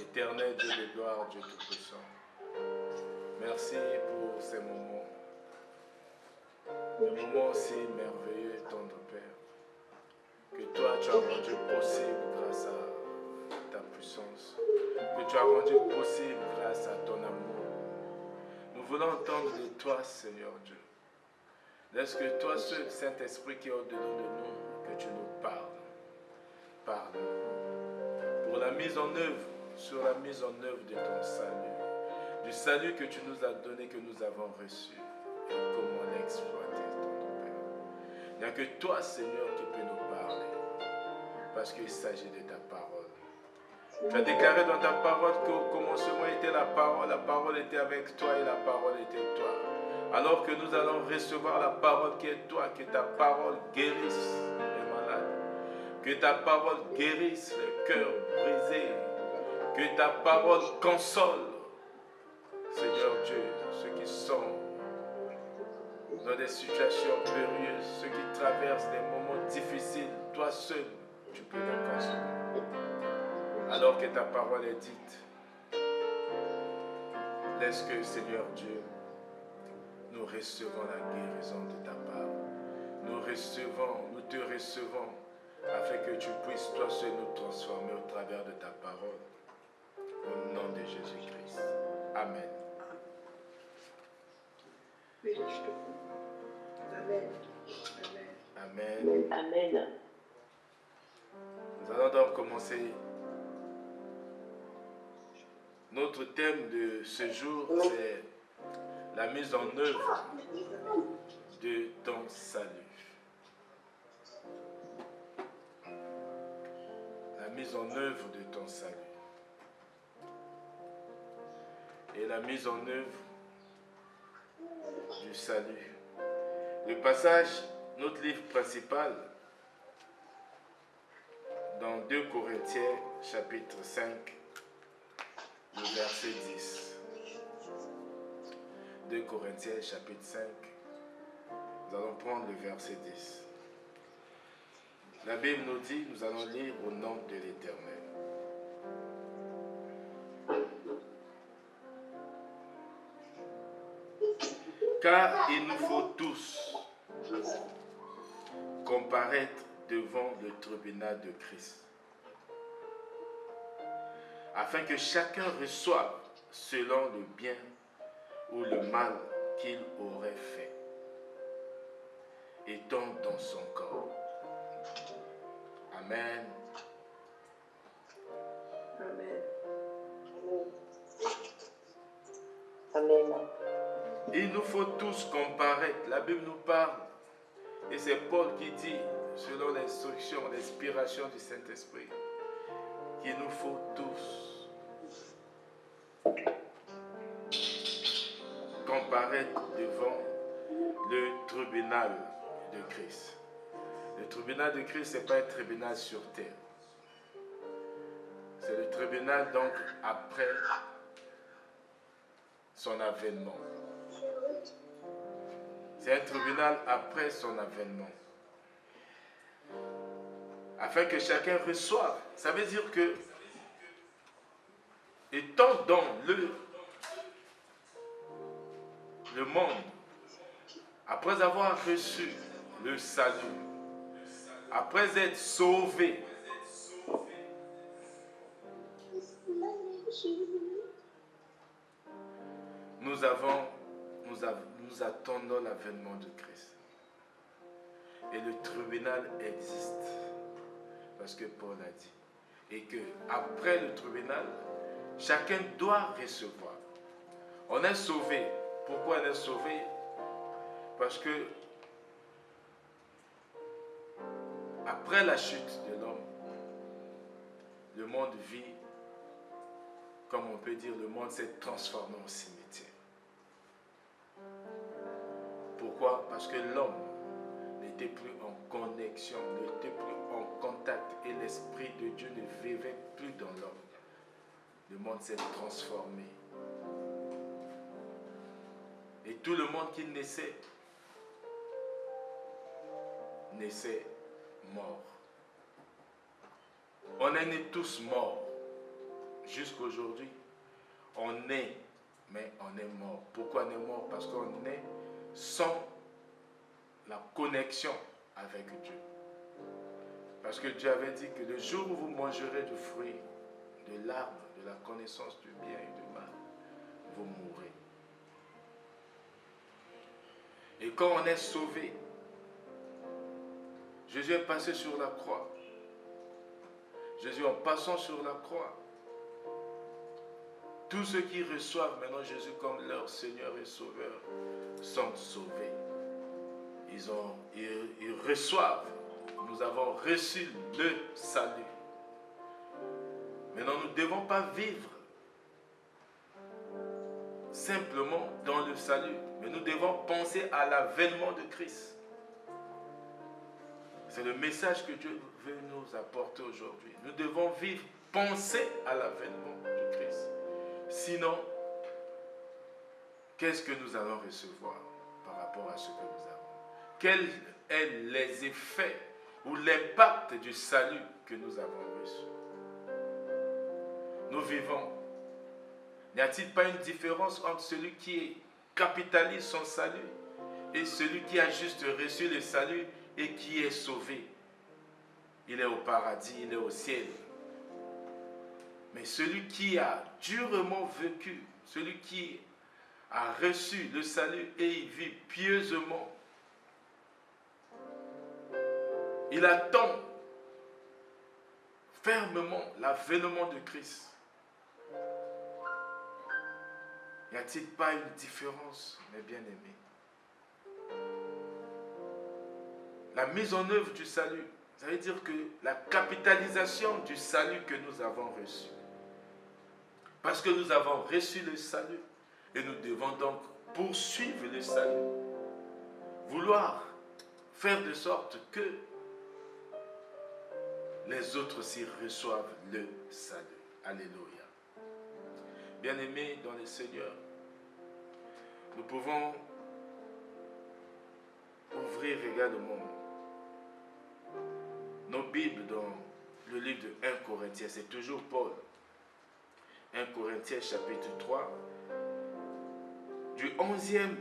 Éternel Dieu de gloire, Dieu Tout-Puissant, merci pour ces moments. Des moments si merveilleux, tendre Père, que toi tu as rendu possible grâce à ta puissance, que tu as rendu possible grâce à ton amour. Nous voulons entendre de toi, Seigneur Dieu. Laisse que toi seul, Saint-Esprit qui est au-dedans de nous, que tu nous parles. Parle pour la mise en œuvre, sur la mise en œuvre de ton salut, du salut que tu nous as donné, que nous avons reçu, et comment l'exploiter, ton Père. Il n'y a que toi, Seigneur, qui peux nous parler, parce qu'il s'agit de ta parole. Tu as déclaré dans ta parole qu'au commencement était la parole était avec toi et la parole était toi. Alors que nous allons recevoir la parole qui est toi, que ta parole guérisse les malades, que ta parole guérisse les cœurs brisés, que ta parole console, Seigneur Dieu, ceux qui sont dans des situations périlleuses, ceux qui traversent des moments difficiles, toi seul, tu peux les consoler. Alors que ta parole est dite, laisse que, Seigneur Dieu, nous recevons la guérison de ta part. Nous te recevons, afin que tu puisses toi seul nous transformer au travers de ta parole. Au nom de Jésus-Christ. Amen. Amen. Amen. Amen. Nous allons donc commencer. Notre thème de ce jour, c'est la mise en œuvre de ton salut. La mise en œuvre de ton salut. Et la mise en œuvre du salut. Le passage, notre livre principal, dans 2 Corinthiens, chapitre 5, le verset 10. 2 Corinthiens, chapitre 5, nous allons prendre le verset 10. La Bible nous dit, nous allons lire au nom de l'Éternel. Car il nous faut tous comparaître devant le tribunal de Christ, afin que chacun reçoive selon le bien ou le mal qu'il aurait fait, étant dans son corps. Amen. Amen. Amen. Il nous faut tous comparaître. La Bible nous parle, et c'est Paul qui dit, selon l'instruction, l'inspiration du Saint-Esprit, qu'il nous faut tous comparaître devant le tribunal de Christ. Le tribunal de Christ, ce n'est pas un tribunal sur terre. C'est le tribunal donc après son avènement. C'est un tribunal après son avènement. Afin que chacun reçoive. Ça veut dire que, étant dans le monde, après avoir reçu le salut, après être sauvé, nous attendons l'avènement de Christ. Et le tribunal existe. Parce que Paul a dit. Et que après le tribunal, chacun doit recevoir. On est sauvé. Pourquoi on est sauvé? Parce que après la chute de l'homme, le monde vit, comme on peut dire, le monde s'est transformé en cimetière. Pourquoi? Parce que l'homme n'était plus en connexion, n'était plus en contact et l'Esprit de Dieu ne vivait plus dans l'homme. Le monde s'est transformé. Et tout le monde qui naissait mort. On est nés tous morts. jusqu'aujourd'hui, on est, mais on est mort. Pourquoi on est mort? Parce qu'on est sans la connexion avec Dieu. Parce que Dieu avait dit que le jour où vous mangerez du fruit, de l'arbre, de la connaissance du bien et du mal, vous mourrez. Et quand on est sauvé, Jésus est passé sur la croix. Jésus, en passant sur la croix, tous ceux qui reçoivent maintenant Jésus comme leur Seigneur et Sauveur sont sauvés. Ils reçoivent. Nous avons reçu le salut. Maintenant, nous ne devons pas vivre simplement dans le salut, mais nous devons penser à l'avènement de Christ. C'est le message que Dieu veut nous apporter aujourd'hui. Nous devons vivre, penser à l'avènement de Christ. Sinon, qu'est-ce que nous allons recevoir par rapport à ce que nous avons? Quels sont les effets ou l'impact du salut que nous avons reçu? Nous vivons. N'y a-t-il pas une différence entre celui qui capitalise son salut et celui qui a juste reçu le salut et qui est sauvé? Il est au paradis, il est au ciel. Mais celui qui a durement vécu, celui qui a reçu le salut et il vit pieusement, il attend fermement l'avènement de Christ. N'y a-t-il pas une différence, mes bien-aimés? La mise en œuvre du salut, ça veut dire que la capitalisation du salut que nous avons reçu. Parce que nous avons reçu le salut et nous devons donc poursuivre le salut. Vouloir faire de sorte que les autres aussi reçoivent le salut. Alléluia. Bien-aimés dans le Seigneur, nous pouvons ouvrir également nos Bibles dans le livre de 1 Corinthiens. C'est toujours Paul. 1 Corinthiens chapitre 3, du 11e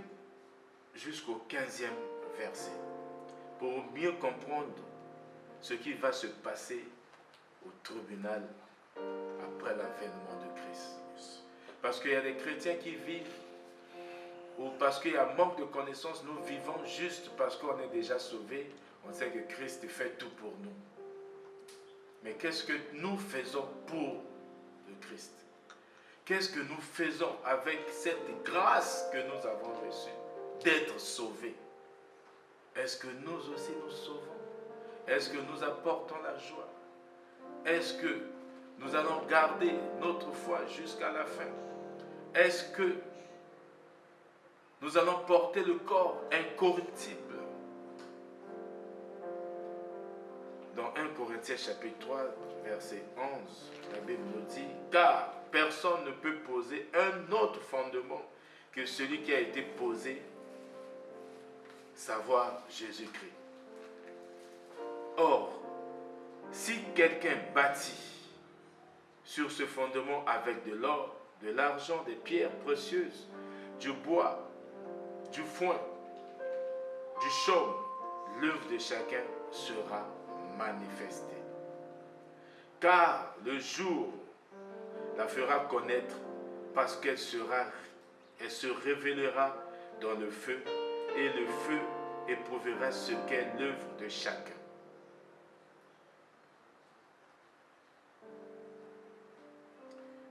jusqu'au 15e verset, pour mieux comprendre ce qui va se passer au tribunal après l'avènement de Christ. Parce qu'il y a des chrétiens qui vivent, ou parce qu'il y a manque de connaissances, nous vivons juste parce qu'on est déjà sauvés. On sait que Christ fait tout pour nous. Mais qu'est-ce que nous faisons pour le Christ? Qu'est-ce que nous faisons avec cette grâce que nous avons reçue d'être sauvés? Est-ce que nous aussi nous sauvons? Est-ce que nous apportons la joie? Est-ce que nous allons garder notre foi jusqu'à la fin? Est-ce que nous allons porter le corps incorruptible? Dans 1 Corinthiens chapitre 3, verset 11, la Bible nous dit « Car personne ne peut poser un autre fondement que celui qui a été posé, savoir Jésus-Christ. Or, si quelqu'un bâtit sur ce fondement avec de l'or, de l'argent, des pierres précieuses, du bois, du foin, du chaume, l'œuvre de chacun sera manifestée. Car le jour la fera connaître parce qu'elle se révélera dans le feu et le feu éprouvera ce qu'est l'œuvre de chacun.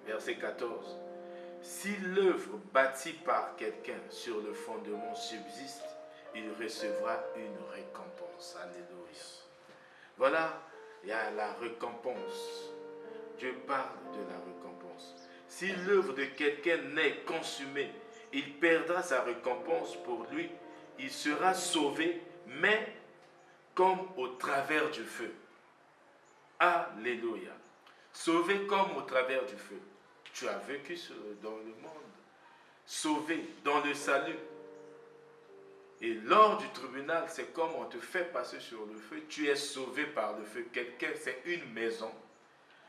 Verset 14. Si l'œuvre bâtie par quelqu'un sur le fondement subsiste, il recevra une récompense. Alléluia. Voilà, il y a la récompense. Dieu parle de la récompense. Si l'œuvre de quelqu'un n'est consumée, il perdra sa récompense pour lui. Il sera sauvé, mais comme au travers du feu. Alléluia. Sauvé comme au travers du feu. Tu as vécu dans le monde, sauvé dans le salut. Et lors du tribunal, c'est comme on te fait passer sur le feu. Tu es sauvé par le feu. Quelqu'un, c'est une maison.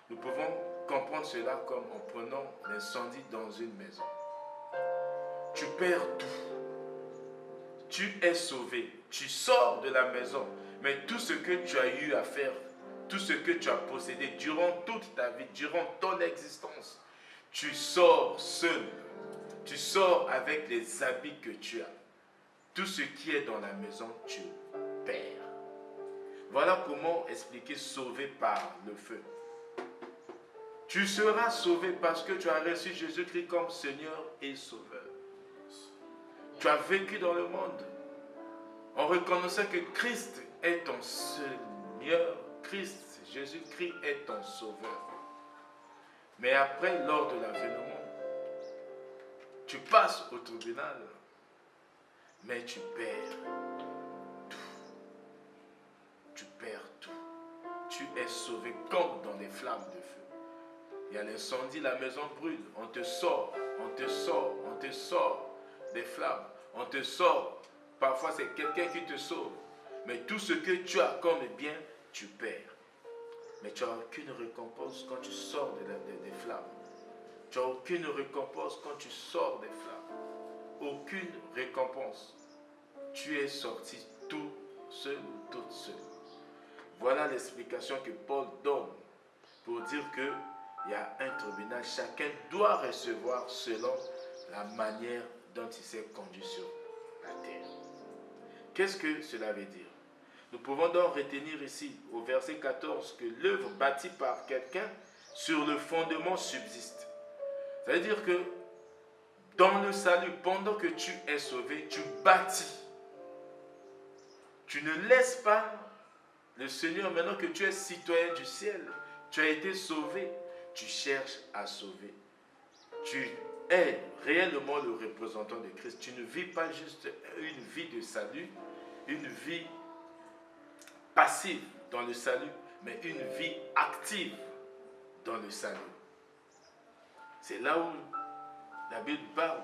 Nous pouvons comprendre cela comme en prenant l'incendie dans une maison. Tu perds tout. Tu es sauvé. Tu sors de la maison. Mais tout ce que tu as eu à faire, tout ce que tu as possédé durant toute ta vie, durant ton existence, tu sors seul. Tu sors avec les habits que tu as. Tout ce qui est dans la maison, tu perds. Voilà comment expliquer sauvé par le feu. Tu seras sauvé parce que tu as reçu Jésus-Christ comme Seigneur et Sauveur. Tu as vécu dans le monde en reconnaissant que Christ est ton Seigneur, Christ, Jésus-Christ est ton Sauveur. Mais après, lors de l'avènement, tu passes au tribunal, mais tu perds tout. Tu perds tout. Tu es sauvé comme dans les flammes de feu. Il y a l'incendie, la maison brûle, on te sort des flammes, on te sort. Parfois c'est quelqu'un qui te sauve, mais tout ce que tu as comme bien, tu perds. Mais tu n'as aucune récompense quand tu sors des flammes. Tu n'as aucune récompense quand tu sors des flammes. Aucune récompense. Tu es sorti tout seul ou toute seule. Voilà l'explication que Paul donne pour dire que il y a un tribunal, chacun doit recevoir selon la manière dont il s'est conduit sur la terre. Qu'est-ce que cela veut dire? Nous pouvons donc retenir ici, au verset 14, que l'œuvre bâtie par quelqu'un sur le fondement subsiste. Ça veut dire que dans le salut, pendant que tu es sauvé, tu bâtis. Tu ne laisses pas le Seigneur, maintenant que tu es citoyen du ciel, tu as été sauvé, tu cherches à sauver. Tu es réellement le représentant de Christ. Tu ne vis pas juste une vie de salut, une vie passive dans le salut, mais une vie active dans le salut. C'est là où la Bible parle.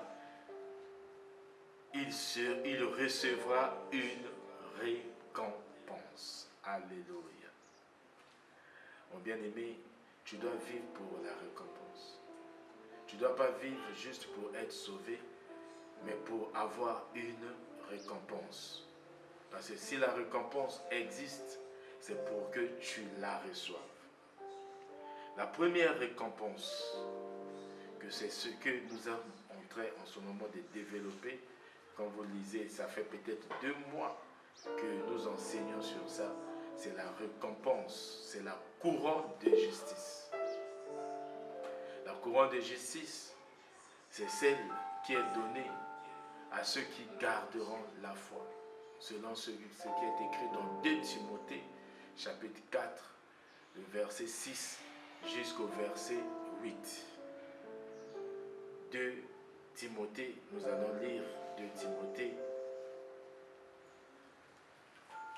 Il recevra une récompense. Alléluia. Mon bien-aimé, tu dois vivre pour la récompense. Tu ne dois pas vivre juste pour être sauvé, mais pour avoir une récompense. Parce que si la récompense existe, c'est pour que tu la reçoives. La première récompense, que c'est ce que nous sommes en train en ce moment de développer, quand vous lisez, ça fait peut-être 2 mois que nous enseignons sur ça, c'est la récompense, c'est la couronne de justice. La couronne de justice, c'est celle qui est donnée à ceux qui garderont la foi, selon ce qui est écrit dans 2 Timothée, chapitre 4, le verset 6 jusqu'au verset 8. 2 Timothée, nous allons lire 2 Timothée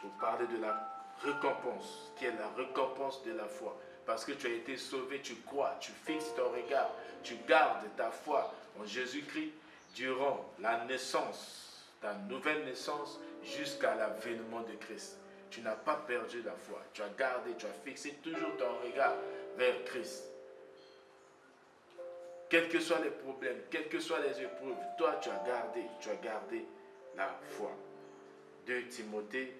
pour parler de la récompense, qui est la récompense de la foi. Parce que tu as été sauvé, tu crois, tu fixes ton regard, tu gardes ta foi en Jésus-Christ durant la naissance, ta nouvelle naissance, jusqu'à l'avènement de Christ. Tu n'as pas perdu la foi, tu as gardé, tu as fixé toujours ton regard vers Christ. Quels que soient les problèmes, quelles que soient les épreuves, toi tu as gardé la foi. 2 Timothée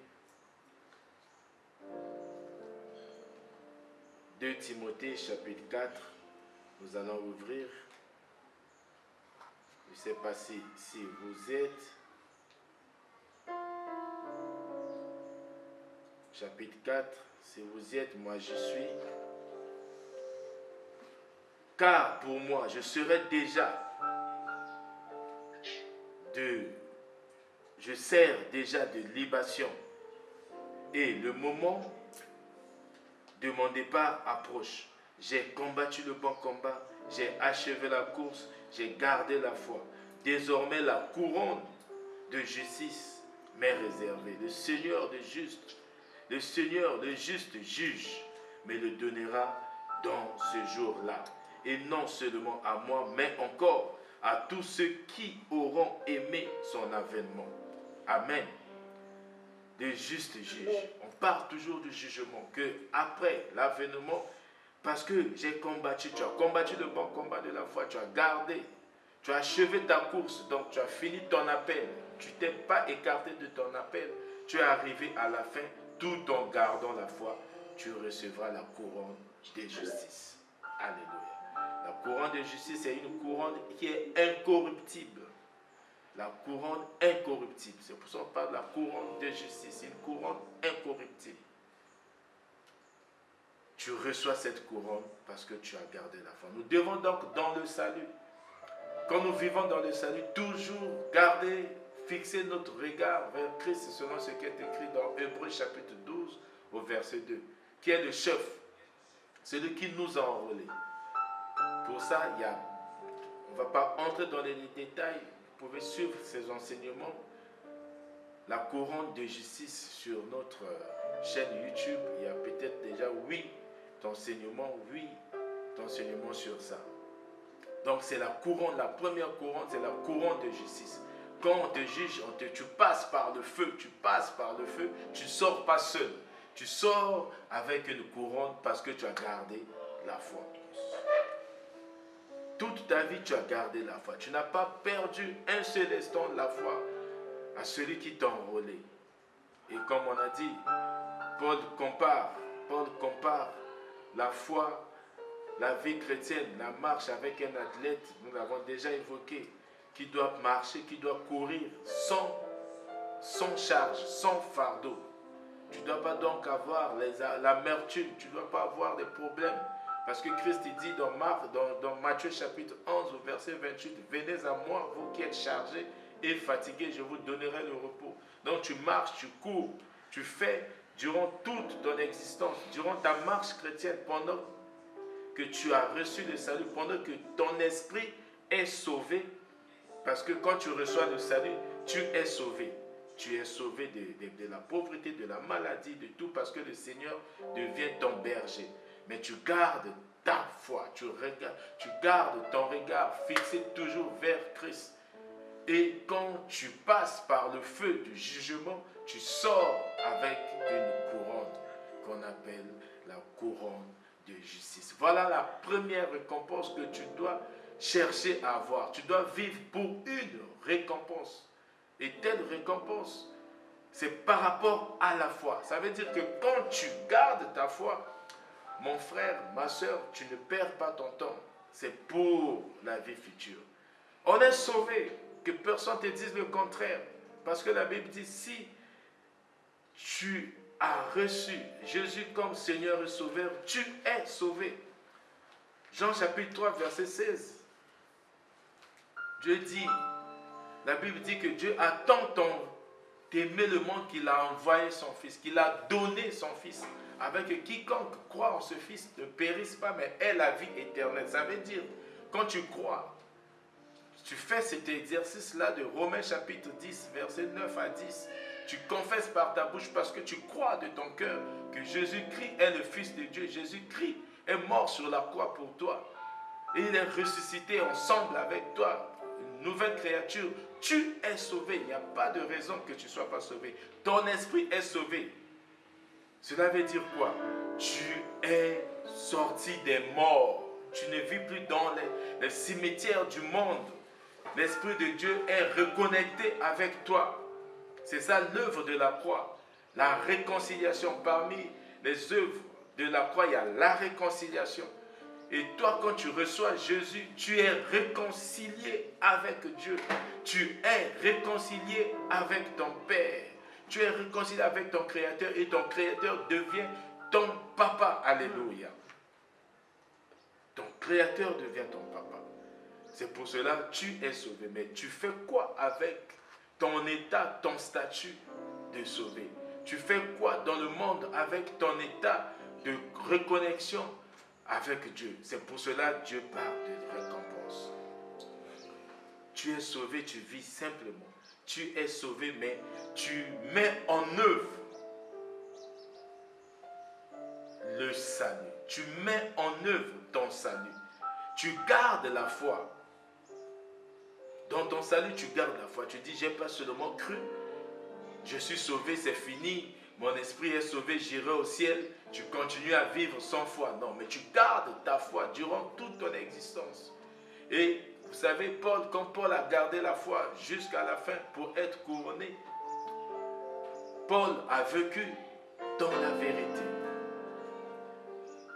2 Timothée chapitre 4, nous allons ouvrir. Je ne sais pas si vous êtes. Chapitre 4, si vous y êtes, moi je suis. Car pour moi, je serai déjà je sers déjà de libation. Et le moment de mon départ approche. J'ai combattu le bon combat, j'ai achevé la course, j'ai gardé la foi. Désormais, la couronne de justice m'est réservée. Le Seigneur le juste juge, me le donnera dans ce jour-là. Et non seulement à moi, mais encore à tous ceux qui auront aimé son avènement. Amen. Le juste juge. On parle toujours du jugement, que après l'avènement, Parce que j'ai combattu, tu as combattu le bon combat de la foi, tu as gardé, tu as achevé ta course, donc tu as fini ton appel. Tu ne t'es pas écarté de ton appel, tu es arrivé à la fin, tout en gardant la foi, tu recevras la couronne de justice. Alléluia. La couronne de justice est une couronne qui est incorruptible. La couronne incorruptible. C'est pour ça qu'on parle de la couronne de justice, une couronne incorruptible. Tu reçois cette couronne parce que tu as gardé la foi. Nous devons donc dans le salut, quand nous vivons dans le salut, toujours garder, fixer notre regard vers Christ selon ce qui est écrit dans Hébreux chapitre 12 au verset 2, qui est le chef, celui qui nous a enrôlés. Pour ça, on ne va pas entrer dans les détails, vous pouvez suivre ces enseignements. La couronne de justice sur notre chaîne YouTube, il y a peut-être déjà 8 enseignements sur ça. Donc c'est la couronne, la première couronne, c'est la couronne de justice. Quand on te juge, tu passes par le feu, tu ne sors pas seul. Tu sors avec une couronne parce que tu as gardé la foi. Toute ta vie, tu as gardé la foi. Tu n'as pas perdu un seul instant de la foi à celui qui t'a enrôlé. Et comme on a dit, Paul compare la foi, la vie chrétienne, la marche avec un athlète, nous l'avons déjà évoqué, qui doit marcher, qui doit courir sans charge, sans fardeau. Tu ne dois pas donc avoir l'amertume, tu ne dois pas avoir des problèmes. Parce que Christ dit dans Matthieu chapitre 11 au verset 28, « Venez à moi, vous qui êtes chargés et fatigués, je vous donnerai le repos. » Donc tu marches, tu cours, tu fais durant toute ton existence, durant ta marche chrétienne, pendant que tu as reçu le salut, pendant que ton esprit est sauvé. Parce que quand tu reçois le salut, tu es sauvé. Tu es sauvé de la pauvreté, de la maladie, de tout, parce que le Seigneur devient ton berger. Mais tu gardes ta foi, tu gardes ton regard fixé toujours vers Christ. Et quand tu passes par le feu du jugement, tu sors avec une couronne qu'on appelle la couronne de justice. Voilà la première récompense que tu dois chercher à avoir. Tu dois vivre pour une récompense. Et telle récompense, c'est par rapport à la foi. Ça veut dire que quand tu gardes ta foi, mon frère, ma soeur, tu ne perds pas ton temps. C'est pour la vie future. On est sauvé. Que personne ne te dise le contraire. Parce que la Bible dit, si tu as reçu Jésus comme Seigneur et Sauveur, tu es sauvé. Jean chapitre 3, verset 16. Dieu dit, la Bible dit que Dieu a tant aimé le monde qu'il a envoyé son Fils, qu'il a donné son Fils, avec que quiconque croit en ce Fils ne périsse pas, mais ait la vie éternelle. Ça veut dire, quand tu crois, tu fais cet exercice-là de Romains chapitre 10, verset 9 à 10. Tu confesses par ta bouche parce que tu crois de ton cœur que Jésus-Christ est le Fils de Dieu. Jésus-Christ est mort sur la croix pour toi. Et il est ressuscité ensemble avec toi. Une nouvelle créature. Tu es sauvé. Il n'y a pas de raison que tu ne sois pas sauvé. Ton esprit est sauvé. Cela veut dire quoi? Tu es sorti des morts. Tu ne vis plus dans les cimetières du monde. L'Esprit de Dieu est reconnecté avec toi. C'est ça l'œuvre de la croix. La réconciliation. Parmi les œuvres de la croix, il y a la réconciliation. Et toi, quand tu reçois Jésus, tu es réconcilié avec Dieu. Tu es réconcilié avec ton Père. Tu es réconcilié avec ton Créateur et ton Créateur devient ton papa. Alléluia. Ton Créateur devient ton papa. C'est pour cela que tu es sauvé. Mais tu fais quoi avec ton état, ton statut de sauvé? Tu fais quoi dans le monde avec ton état de reconnexion avec Dieu? C'est pour cela que Dieu parle de récompense. Tu es sauvé, tu vis simplement. Tu es sauvé, mais tu mets en œuvre le salut. Tu mets en œuvre ton salut. Tu gardes la foi. Dans ton salut, tu gardes la foi. Tu dis, j'ai pas seulement cru, je suis sauvé, c'est fini. mon esprit est sauvé, j'irai au ciel, tu continues à vivre sans foi. Non, mais tu gardes ta foi durant toute ton existence. Et vous savez, quand Paul a gardé la foi jusqu'à la fin pour être couronné, Paul a vécu dans la vérité.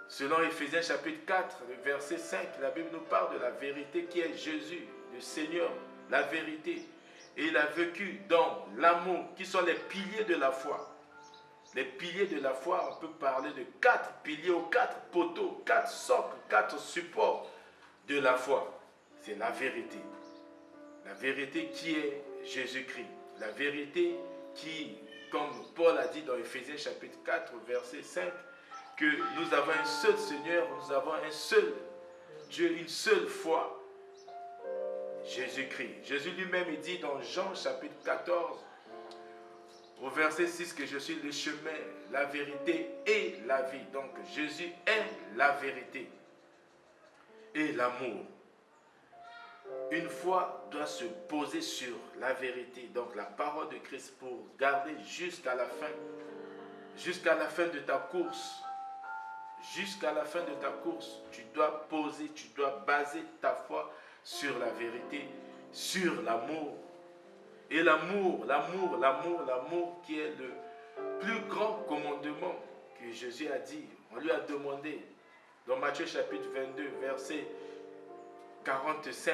Selon Éphésiens chapitre 4, verset 5, la Bible nous parle de la vérité qui est Jésus, le Seigneur, la vérité. Et il a vécu dans l'amour, qui sont les piliers de la foi. Les piliers de la foi, on peut parler de 4 piliers ou 4 poteaux, 4 socles, 4 supports de la foi. C'est la vérité. La vérité qui est Jésus-Christ. La vérité qui, comme Paul a dit dans Éphésiens chapitre 4, verset 5, que nous avons un seul Seigneur, nous avons un seul Dieu, une seule foi, Jésus-Christ. Jésus lui-même, il dit dans Jean chapitre 14, au verset 6, que je suis le chemin, la vérité et la vie. Donc Jésus est la vérité et l'amour. Une foi doit se poser sur la vérité, donc la parole de Christ, pour garder jusqu'à la fin de ta course. Jusqu'à la fin de ta course, tu dois poser, tu dois baser ta foi sur la vérité, sur l'amour. Et l'amour qui est le plus grand commandement que Jésus a dit. On lui a demandé, dans Matthieu chapitre 22, verset 45,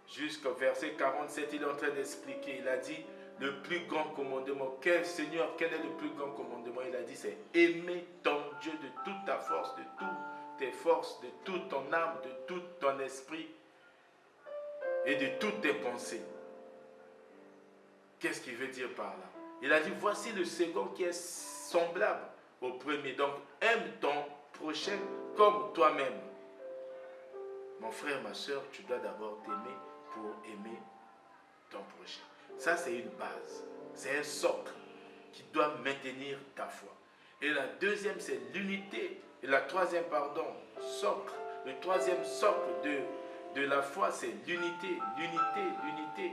jusqu'au verset 47, il est en train d'expliquer. Il a dit, le plus grand commandement, Seigneur, quel est le plus grand commandement? Il a dit, c'est aimer ton Dieu de toute ta force, de toutes tes forces, de toute ton âme, de tout ton esprit et de toutes tes pensées. Qu'est-ce qu'il veut dire par là? Il a dit, voici le second qui est semblable au premier. Donc, aime ton prochain comme toi-même. Mon frère, ma soeur, tu dois d'abord t'aimer pour aimer ton prochain. Ça, c'est une base. C'est un socle qui doit maintenir ta foi. Et la deuxième, c'est l'unité. Et la troisième, socle. Le troisième socle de la foi, c'est l'unité. L'unité.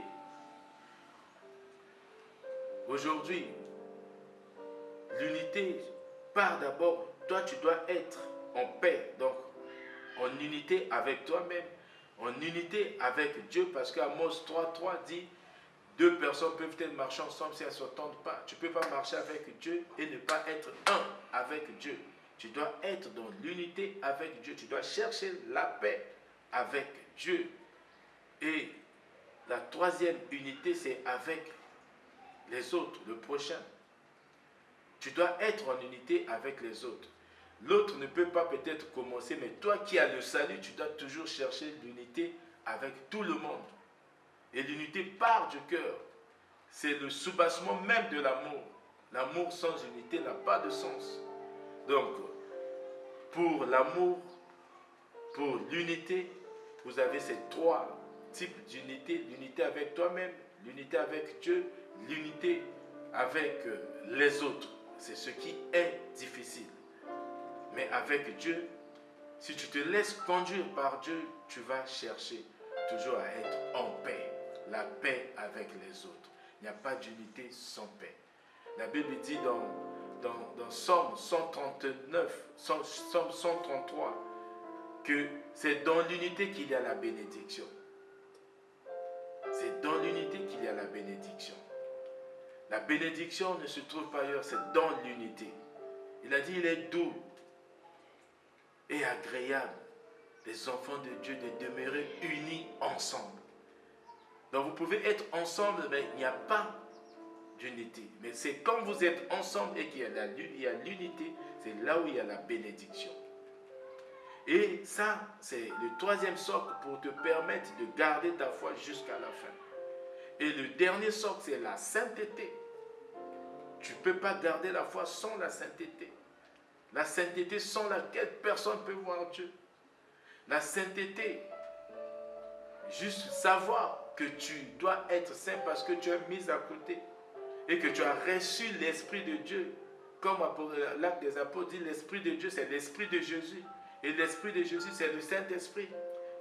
Aujourd'hui, l'unité part d'abord, toi tu dois être en paix, donc en unité avec toi-même, en unité avec Dieu, parce qu'Amos 3.3 dit, 2 personnes peuvent-elles marcher ensemble si elles ne s'entendent pas. Tu ne peux pas marcher avec Dieu et ne pas être un avec Dieu. Tu dois être dans l'unité avec Dieu, tu dois chercher la paix avec Dieu. Et la troisième unité, c'est avec les autres, le prochain. Tu dois être en unité avec les autres. L'autre ne peut pas peut-être commencer, mais toi qui as le salut, tu dois toujours chercher l'unité avec tout le monde. Et l'unité part du cœur. C'est le soubassement même de l'amour. L'amour sans unité n'a pas de sens. Donc, pour l'amour, pour l'unité, vous avez ces 3 types d'unité. L'unité avec toi-même, l'unité avec Dieu, l'unité avec les autres. C'est ce qui est difficile. Mais avec Dieu, si tu te laisses conduire par Dieu, tu vas chercher toujours à être en paix. La paix avec les autres. Il n'y a pas d'unité sans paix. La Bible dit dans Somme 139, Somme 133, que c'est dans l'unité qu'il y a la bénédiction. C'est dans l'unité qu'il y a la bénédiction. La bénédiction ne se trouve pas ailleurs, c'est dans l'unité. Il a dit, il est doux et agréable, les enfants de Dieu, de demeurer unis ensemble. Donc vous pouvez être ensemble, mais il n'y a pas d'unité. Mais c'est quand vous êtes ensemble et qu'il y a l'unité, c'est là où il y a la bénédiction. Et ça, c'est le troisième socle pour te permettre de garder ta foi jusqu'à la fin. Et le dernier socle, c'est la sainteté. Tu ne peux pas garder la foi sans la sainteté. La sainteté sans laquelle personne ne peut voir Dieu. La sainteté, juste savoir que tu dois être saint parce que tu es mis à côté et que tu as reçu l'Esprit de Dieu. Comme l'Acte des Apôtres dit, l'Esprit de Dieu, c'est l'Esprit de Jésus. Et l'Esprit de Jésus, c'est le Saint-Esprit.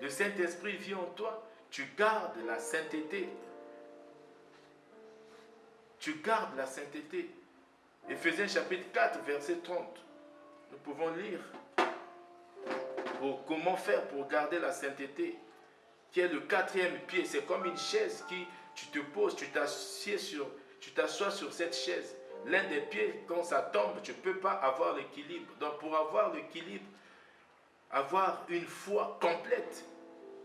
Le Saint-Esprit vit en toi. Tu gardes la sainteté. Tu gardes la sainteté. Éphésiens chapitre 4, verset 30. Nous pouvons lire pour comment faire pour garder la sainteté, qui est le quatrième pied. C'est comme une chaise qui, tu te poses, tu t'assois sur cette chaise. L'un des pieds, quand ça tombe, tu ne peux pas avoir l'équilibre. Donc pour avoir l'équilibre, avoir une foi complète,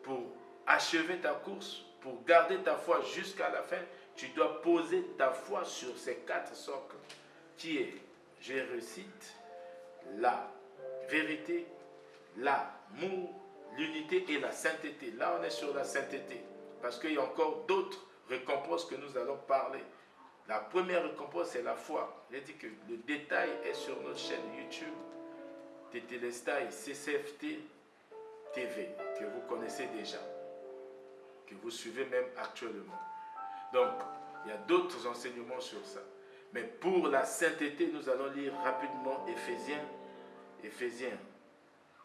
pour achever ta course, pour garder ta foi jusqu'à la fin, tu dois poser ta foi sur ces 4 socles, qui est, je récite, la vérité, l'amour, l'unité et la sainteté. Là, on est sur la sainteté, parce qu'il y a encore d'autres récompenses que nous allons parler. La première récompense, c'est la foi. J'ai dit que le détail est sur notre chaîne YouTube, Tétélestai CCFT TV, que vous connaissez déjà, que vous suivez même actuellement. Donc, il y a d'autres enseignements sur ça. Mais pour la sainteté, nous allons lire rapidement Éphésiens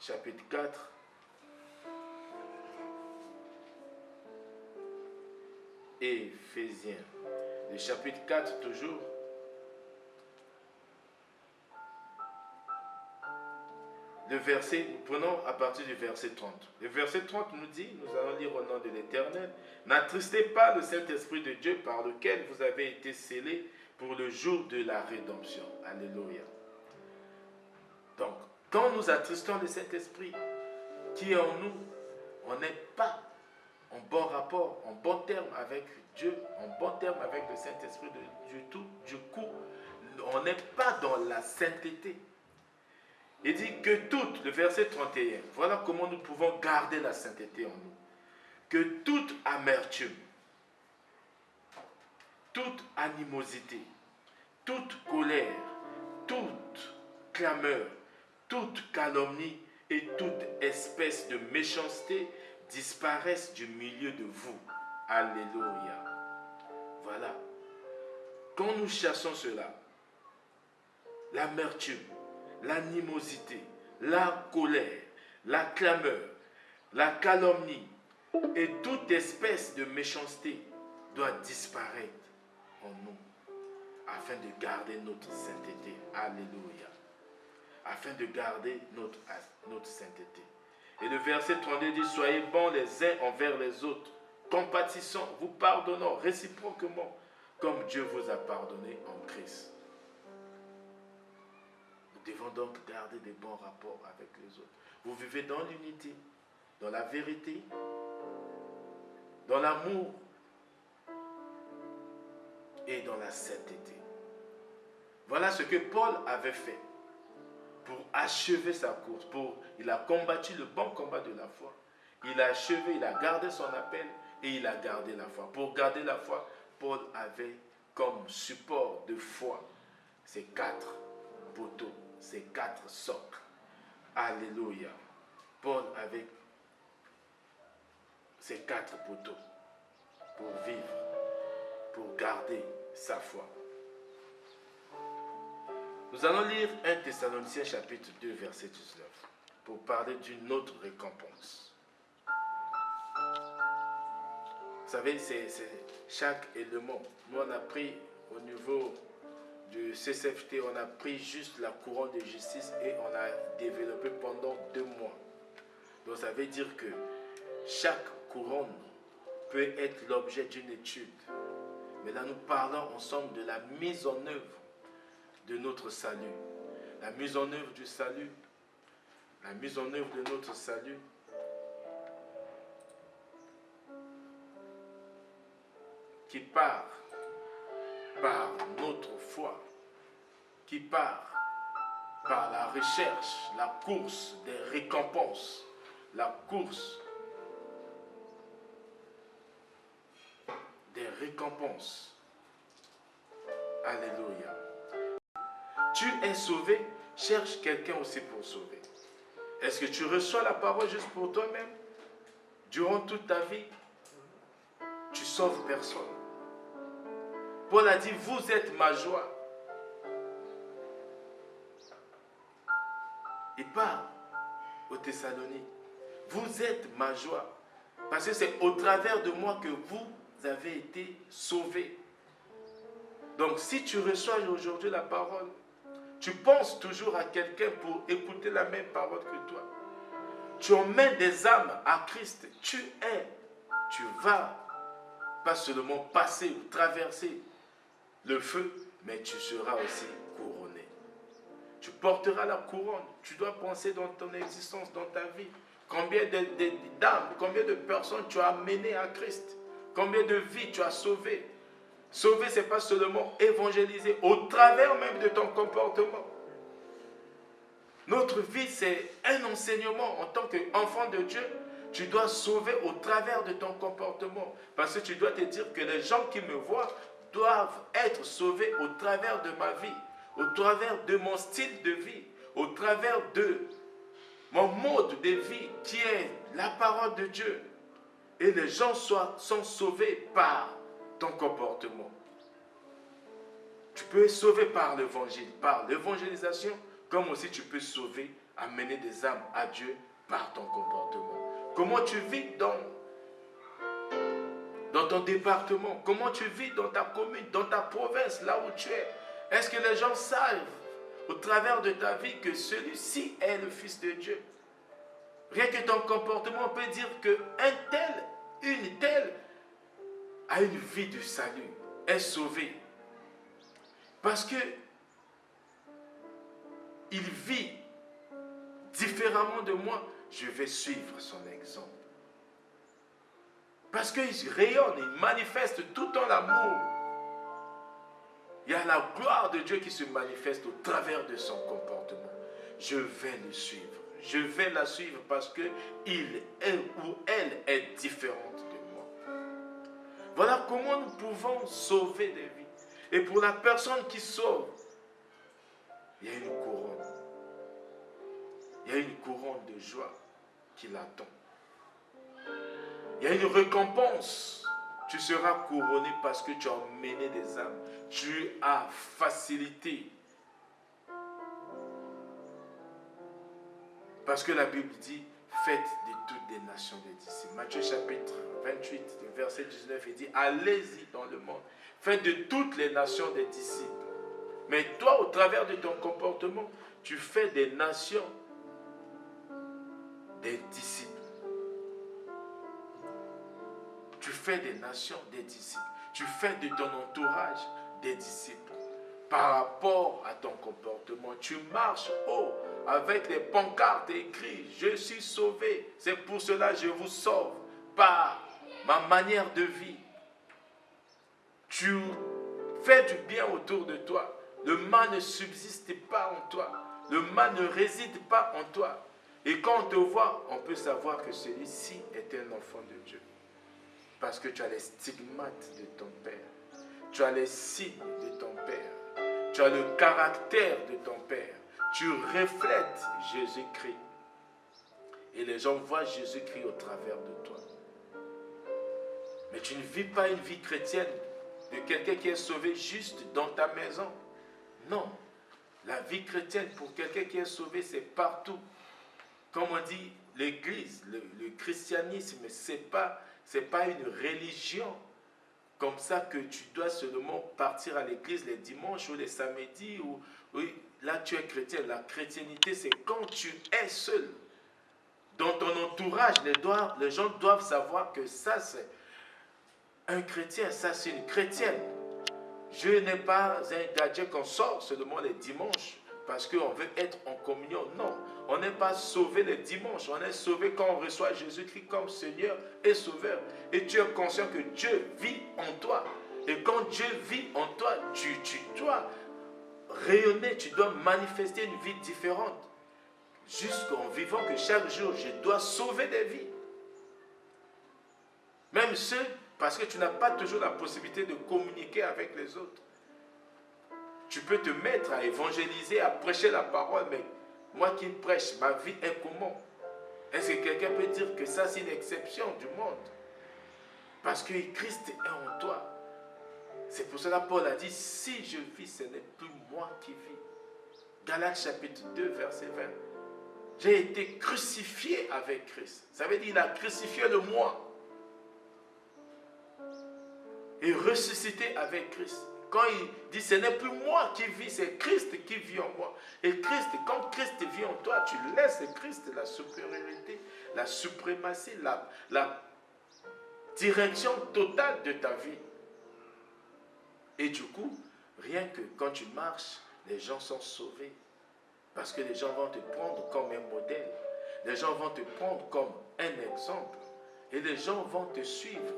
chapitre 4. Éphésiens, le chapitre 4 toujours. Le verset, nous prenons à partir du verset 30. Le verset 30 nous dit, nous allons lire au nom de l'Éternel, « N'attristez pas le Saint-Esprit de Dieu par lequel vous avez été scellés pour le jour de la rédemption. » Alléluia. Donc, quand nous attristons le Saint-Esprit qui est en nous, on n'est pas en bon rapport, en bon terme avec Dieu, en bon terme avec le Saint-Esprit du tout. Du coup, on n'est pas dans la sainteté. Il dit que toute, le verset 31, voilà comment nous pouvons garder la sainteté en nous. Que toute amertume, toute animosité, toute colère, toute clameur, toute calomnie et toute espèce de méchanceté disparaissent du milieu de vous. Alléluia. Voilà. Quand nous chassons cela, l'amertume, l'animosité, la colère, la clameur, la calomnie et toute espèce de méchanceté doit disparaître en nous afin de garder notre sainteté. Alléluia. Afin de garder notre sainteté. Et le verset 32 dit, « Soyez bons les uns envers les autres, compatissants, vous pardonnant réciproquement, comme Dieu vous a pardonné en Christ. » Nous devons donc garder des bons rapports avec les autres. Vous vivez dans l'unité, dans la vérité, dans l'amour et dans la sainteté. Voilà ce que Paul avait fait pour achever sa course. Il a combattu le bon combat de la foi. Il a achevé, il a gardé son appel et il a gardé la foi. Pour garder la foi, Paul avait comme support de foi ces 4 poteaux, ces 4 socles. Alléluia. Paul avait ces 4 poteaux pour vivre, pour garder sa foi. Nous allons lire 1 Thessaloniciens chapitre 2 verset 19 pour parler d'une autre récompense. Vous savez, c'est chaque élément. Nous on a pris au niveau du CCFT, on a pris juste la couronne de justice et on a développé pendant 2 mois. Donc ça veut dire que chaque couronne peut être l'objet d'une étude. Mais là nous parlons ensemble de la mise en œuvre de notre salut. La mise en œuvre du salut, la mise en œuvre de notre salut, qui part par notre foi, qui part par la recherche, la course des récompenses, la course des récompenses. Alléluia. Tu es sauvé, cherche quelqu'un aussi pour sauver. Est-ce que tu reçois la parole juste pour toi-même? Durant toute ta vie, tu sauves personne. Paul a dit, vous êtes ma joie. Il parle aux Thessaloniques. Vous êtes ma joie. Parce que c'est au travers de moi que vous avez été sauvés. Donc si tu reçois aujourd'hui la parole, tu penses toujours à quelqu'un pour écouter la même parole que toi. Tu emmènes des âmes à Christ. Tu vas pas seulement passer ou traverser le feu, mais tu seras aussi couronné. Tu porteras la couronne. Tu dois penser dans ton existence, dans ta vie. Combien d'âmes, combien de personnes tu as amenées à Christ. Combien de vies tu as sauvées. Sauver, ce n'est pas seulement évangéliser, au travers même de ton comportement. Notre vie, c'est un enseignement. En tant qu'enfant de Dieu, tu dois sauver au travers de ton comportement. Parce que tu dois te dire que les gens qui me voient doivent être sauvés au travers de ma vie, au travers de mon style de vie, au travers de mon mode de vie qui est la parole de Dieu. Et les gens sont sauvés par ton comportement. Tu peux sauver par l'évangile, par l'évangélisation, comme aussi tu peux sauver, amener des âmes à Dieu par ton comportement. Comment tu vis dans ton département? Comment tu vis dans ta commune, dans ta province, là où tu es? Est-ce que les gens savent au travers de ta vie que celui-ci est le Fils de Dieu? Rien que ton comportement peut dire qu'un tel, une telle a une vie de salut, est sauvé. Parce que il vit différemment de moi, je vais suivre son exemple. Parce qu'il rayonne, il manifeste tout en l'amour. Il y a la gloire de Dieu qui se manifeste au travers de son comportement. Je vais le suivre. Je vais la suivre parce qu'il est ou elle est différente de moi. Voilà comment nous pouvons sauver des vies. Et pour la personne qui sauve, il y a une couronne. Il y a une couronne de joie qui l'attend. Il y a une récompense. Tu seras couronné parce que tu as emmené des âmes. Tu as facilité. Parce que la Bible dit, faites de toutes les nations des disciples. Matthieu chapitre 28, verset 19, il dit, allez-y dans le monde. Faites de toutes les nations des disciples. Mais toi, au travers de ton comportement, tu fais des nations des disciples. Tu fais des nations des disciples. Tu fais de ton entourage des disciples. Par rapport à ton comportement, tu marches haut avec les pancartes écrites, je suis sauvé. C'est pour cela que je vous sauve par ma manière de vie. Tu fais du bien autour de toi. Le mal ne subsiste pas en toi. Le mal ne réside pas en toi. Et quand on te voit, on peut savoir que celui-ci est un enfant de Dieu. Parce que tu as les stigmates de ton Père. Tu as les signes de ton Père. Tu as le caractère de ton Père. Tu reflètes Jésus-Christ. Et les gens voient Jésus-Christ au travers de toi. Mais tu ne vis pas une vie chrétienne de quelqu'un qui est sauvé juste dans ta maison. Non. La vie chrétienne pour quelqu'un qui est sauvé, c'est partout. Comme on dit, l'église, le christianisme, ce n'est pas une religion comme ça que tu dois seulement partir à l'église les dimanches ou les samedis. Oui, là, tu es chrétien. La chrétienté, c'est quand tu es seul. Dans ton entourage, les gens doivent savoir que ça, c'est un chrétien, ça, c'est une chrétienne. Je n'ai pas un gadget qu'on sort seulement les dimanches parce qu'on veut être en communion. Non, on n'est pas sauvé les dimanches. On est sauvé quand on reçoit Jésus-Christ comme Seigneur et Sauveur. Et tu es conscient que Dieu vit en toi. Et quand Dieu vit en toi, tu dois rayonner, tu dois manifester une vie différente. Jusqu'en vivant que chaque jour, je dois sauver des vies. Même ceux, parce que tu n'as pas toujours la possibilité de communiquer avec les autres. Tu peux te mettre à évangéliser, à prêcher la parole, mais moi qui prêche, ma vie est comment? Est-ce que quelqu'un peut dire que ça c'est une exception du monde? Parce que Christ est en toi. C'est pour cela que Paul a dit, si je vis, ce n'est plus moi qui vis. Galates chapitre 2, verset 20. J'ai été crucifié avec Christ. Ça veut dire qu'il a crucifié le moi. Et ressuscité avec Christ. Quand il dit, ce n'est plus moi qui vis, c'est Christ qui vit en moi. Et Christ, quand Christ vit en toi, tu laisses Christ la supériorité, la suprématie, la direction totale de ta vie. Et du coup, rien que quand tu marches, les gens sont sauvés. Parce que les gens vont te prendre comme un modèle. Les gens vont te prendre comme un exemple. Et les gens vont te suivre.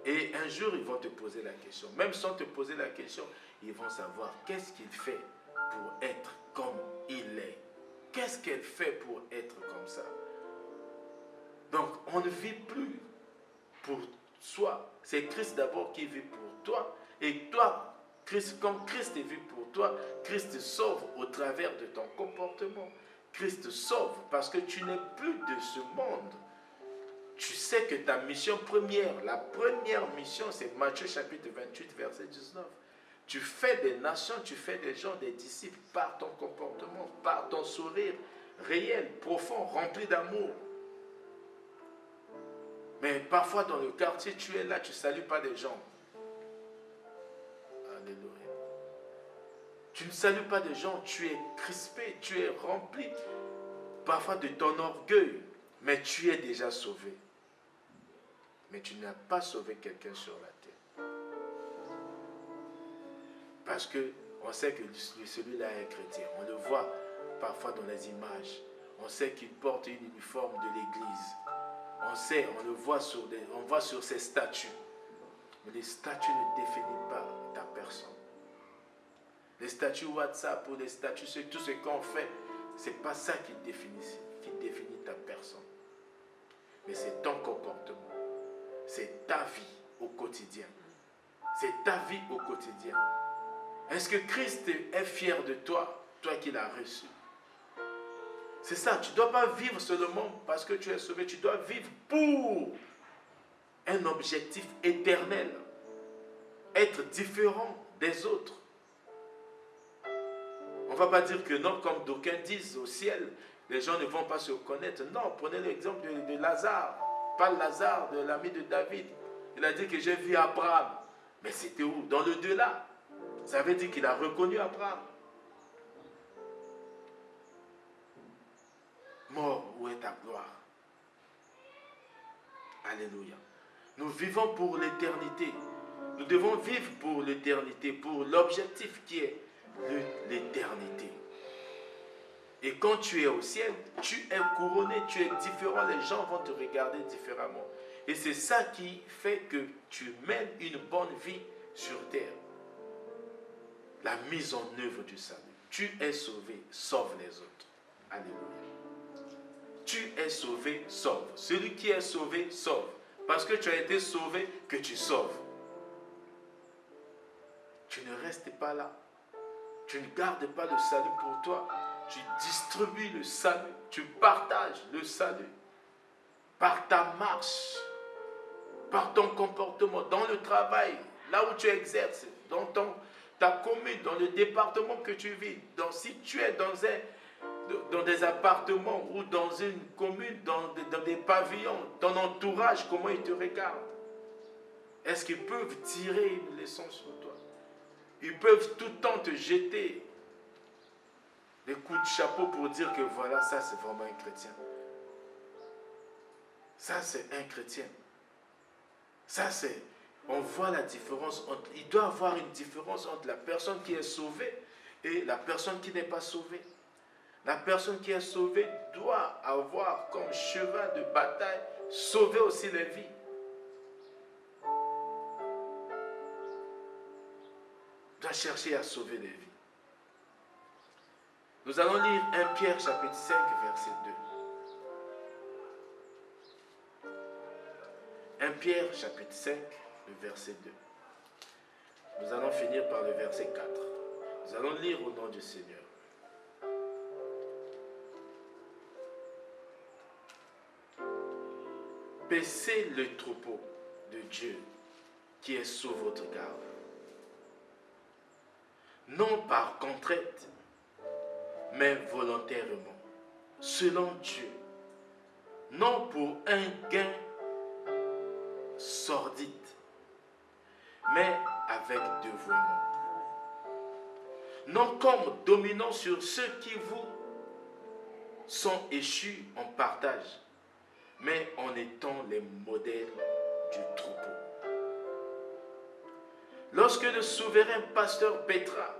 Et un jour, ils vont te poser la question. Même sans te poser la question, ils vont savoir qu'est-ce qu'il fait pour être comme il est. Qu'est-ce qu'elle fait pour être comme ça? Donc, on ne vit plus pour soi. C'est Christ d'abord qui vit pour toi. Et toi, Christ, comme Christ est vu pour toi, Christ sauve au travers de ton comportement. Christ sauve parce que tu n'es plus de ce monde. Tu sais que ta mission première, la première mission, c'est Matthieu chapitre 28, verset 19. Tu fais des nations, tu fais des gens, des disciples par ton comportement, par ton sourire réel, profond, rempli d'amour. Mais parfois dans le quartier, tu es là, tu ne salues pas des gens. Alléluia. Tu ne salues pas des gens, tu es crispé, tu es rempli parfois de ton orgueil, mais tu es déjà sauvé. Mais tu n'as pas sauvé quelqu'un sur la terre. Parce qu'on sait que celui-là est chrétien. On le voit parfois dans les images. On sait qu'il porte une uniforme de l'église. On le voit on voit sur ses statuts. Mais les statuts ne définissent pas ta personne. Les statuts WhatsApp ou les statuts, tout ce qu'on fait, ce n'est pas ça qui définit ta personne. Mais c'est ton comportement. C'est ta vie au quotidien. C'est ta vie au quotidien. Est-ce que Christ est fier de toi, toi qui l'as reçu? C'est ça, tu ne dois pas vivre seulement parce que tu es sauvé, tu dois vivre pour un objectif éternel. Être différent des autres. On ne va pas dire que non, comme d'aucuns disent au ciel, les gens ne vont pas se connaître. Non, prenez l'exemple de Lazare. Pas Lazare, de l'ami de David. Il a dit que j'ai vu Abraham. Mais c'était où? Dans le delà. Ça veut dire qu'il a reconnu Abraham. Mort, où est ta gloire? Alléluia. Nous vivons pour l'éternité. Nous devons vivre pour l'éternité, pour l'objectif qui est l'éternité. Et quand tu es au ciel, tu es couronné, tu es différent, les gens vont te regarder différemment. Et c'est ça qui fait que tu mènes une bonne vie sur terre. La mise en œuvre du salut. Tu es sauvé, sauve les autres. Alléluia. Tu es sauvé, sauve. Celui qui est sauvé, sauve. Parce que tu as été sauvé, que tu sauves. Tu ne restes pas là. Tu ne gardes pas le salut pour toi. Tu distribues le salut. Tu partages le salut. Par ta marche. Par ton comportement. Dans le travail. Là où tu exerces. Dans ta commune. Dans le département que tu vis. Si tu es dans des appartements ou dans une commune, dans des pavillons, ton entourage, comment ils te regardent? Est-ce qu'ils peuvent tirer une leçon sur toi? Ils peuvent tout le temps te jeter des coups de chapeau pour dire que voilà, ça c'est vraiment un chrétien. Ça c'est un chrétien. Ça c'est... On voit la différence. Il doit y avoir une différence entre la personne qui est sauvée et la personne qui n'est pas sauvée. La personne qui est sauvée doit avoir comme cheval de bataille sauver aussi les vies. Doit chercher à sauver les vies. Nous allons lire 1 Pierre chapitre 5 verset 2. 1 Pierre chapitre 5 le verset 2. Nous allons finir par le verset 4. Nous allons lire au nom du Seigneur. Paissez le troupeau de Dieu qui est sous votre garde. Non par contrainte, mais volontairement, selon Dieu. Non pour un gain sordide, mais avec dévouement. Non comme dominant sur ceux qui vous sont échus en partage, mais en étant les modèles du troupeau. Lorsque le souverain pasteur paîtra,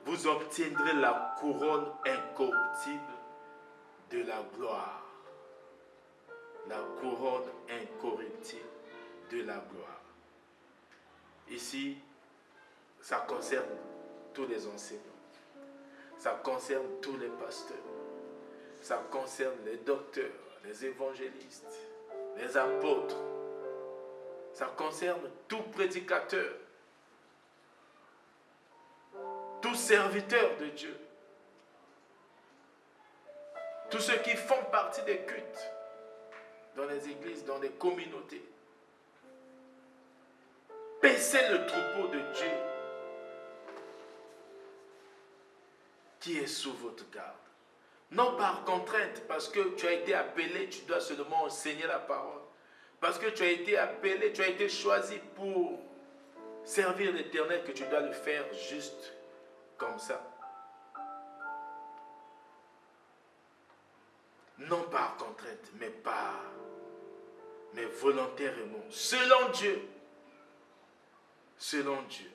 vous obtiendrez la couronne incorruptible de la gloire. La couronne incorruptible de la gloire. Ici, ça concerne tous les enseignants. Ça concerne tous les pasteurs. Ça concerne les docteurs, les évangélistes, les apôtres. Ça concerne tout prédicateur, tout serviteur de Dieu. Tous ceux qui font partie des cultes dans les églises, dans les communautés. Paissez le troupeau de Dieu qui est sous votre garde. Non par contrainte, parce que tu as été appelé, tu dois seulement enseigner la parole. Parce que tu as été appelé, tu as été choisi pour servir l'Éternel, que tu dois le faire juste comme ça. Non par contrainte, mais volontairement, selon Dieu. Selon Dieu.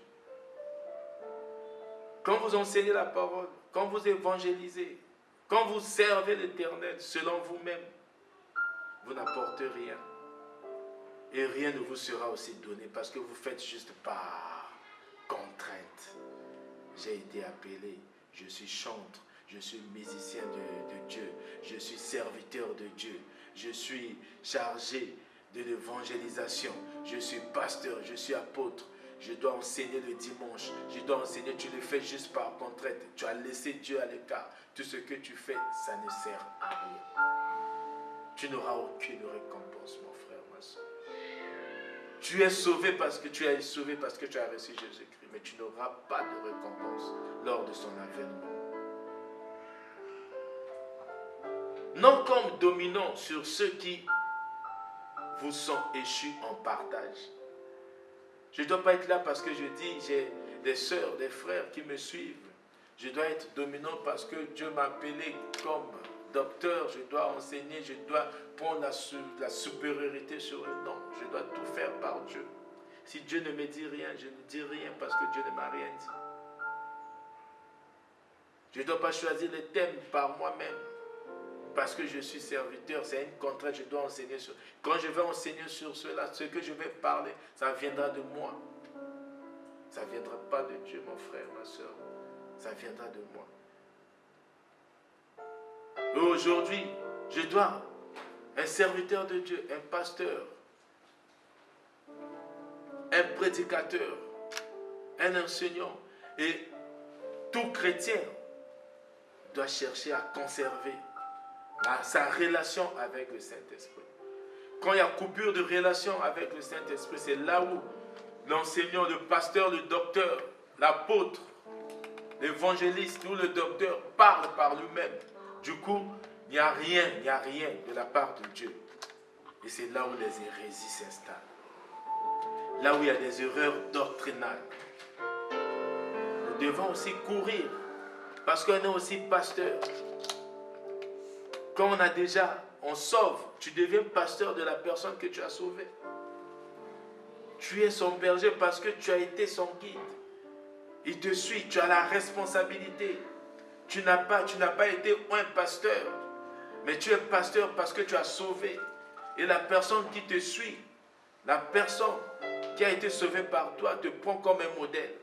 Quand vous enseignez la parole, quand vous évangélisez, quand vous servez l'Éternel selon vous-même, vous n'apportez rien. Et rien ne vous sera aussi donné parce que vous faites juste par contrainte. J'ai été appelé, je suis chantre, je suis musicien de Dieu, je suis serviteur de Dieu, je suis chargé de l'évangélisation, je suis pasteur, je suis apôtre. Je dois enseigner le dimanche. Je dois enseigner, tu le fais juste par contrainte. Tu as laissé Dieu à l'écart. Tout ce que tu fais, ça ne sert à rien. Tu n'auras aucune récompense, mon frère, ma soeur. Tu es sauvé parce que tu as reçu Jésus-Christ, mais tu n'auras pas de récompense lors de son avènement. Non comme dominant sur ceux qui vous sont échus en partage. Je ne dois pas être là parce que je dis, j'ai des sœurs, des frères qui me suivent. Je dois être dominant parce que Dieu m'a appelé comme docteur. Je dois enseigner, je dois prendre la supériorité sur eux. Non, je dois tout faire par Dieu. Si Dieu ne me dit rien, je ne dis rien parce que Dieu ne m'a rien dit. Je ne dois pas choisir les thèmes par moi-même. Parce que je suis serviteur, c'est une contrainte, je dois enseigner sur. Quand je vais enseigner sur cela, ce que je vais parler, ça viendra de moi. Ça ne viendra pas de Dieu, mon frère, ma soeur. Ça viendra de moi. Et aujourd'hui, je dois, un serviteur de Dieu, un pasteur, un prédicateur, un enseignant, et tout chrétien doit chercher à conserver sa relation avec le Saint-Esprit. Quand il y a coupure de relation avec le Saint-Esprit, c'est là où l'enseignant, le pasteur, le docteur, l'apôtre, l'évangéliste ou le docteur parle par lui-même. Du coup, il n'y a rien de la part de Dieu. Et c'est là où les hérésies s'installent. Là où il y a des erreurs doctrinales. Nous devons aussi courir, parce qu'on est aussi pasteur. Quand on sauve, tu deviens pasteur de la personne que tu as sauvée. Tu es son berger parce que tu as été son guide. Il te suit, tu as la responsabilité. Tu n'as pas été un pasteur, mais tu es pasteur parce que tu as sauvé. Et la personne qui te suit, la personne qui a été sauvée par toi te prend comme un modèle.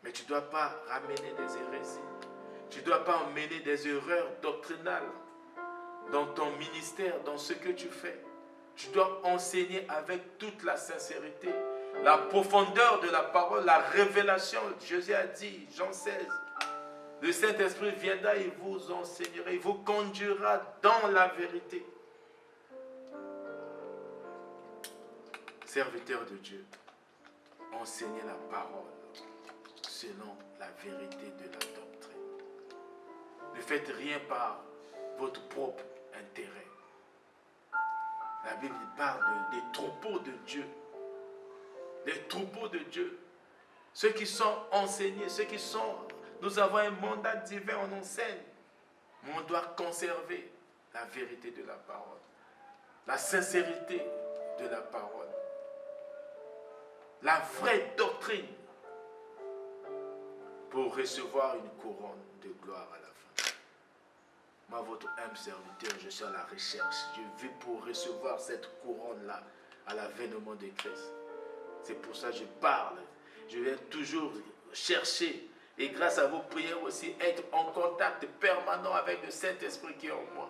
Mais tu ne dois pas ramener des hérésies. Tu ne dois pas emmener des erreurs doctrinales dans ton ministère, dans ce que tu fais. Tu dois enseigner avec toute la sincérité, la profondeur de la parole, la révélation. Jésus a dit, Jean 16, le Saint-Esprit viendra et vous enseignera, il vous conduira dans la vérité. Serviteur de Dieu, enseignez la parole selon la vérité de la doctrine. Ne faites rien par votre propre intérêt. La Bible parle des troupeaux de Dieu. les troupeaux de Dieu, ceux qui sont enseignés, nous avons un mandat divin, on enseigne. Mais on doit conserver la vérité de la parole, la sincérité de la parole, la vraie doctrine pour recevoir une couronne de gloire à la fin. Moi, votre humble serviteur, je suis à la recherche. Je vis pour recevoir cette couronne-là à l'avènement de Christ. C'est pour ça que je parle. Je vais toujours chercher et grâce à vos prières aussi être en contact permanent avec le Saint-Esprit qui est en moi.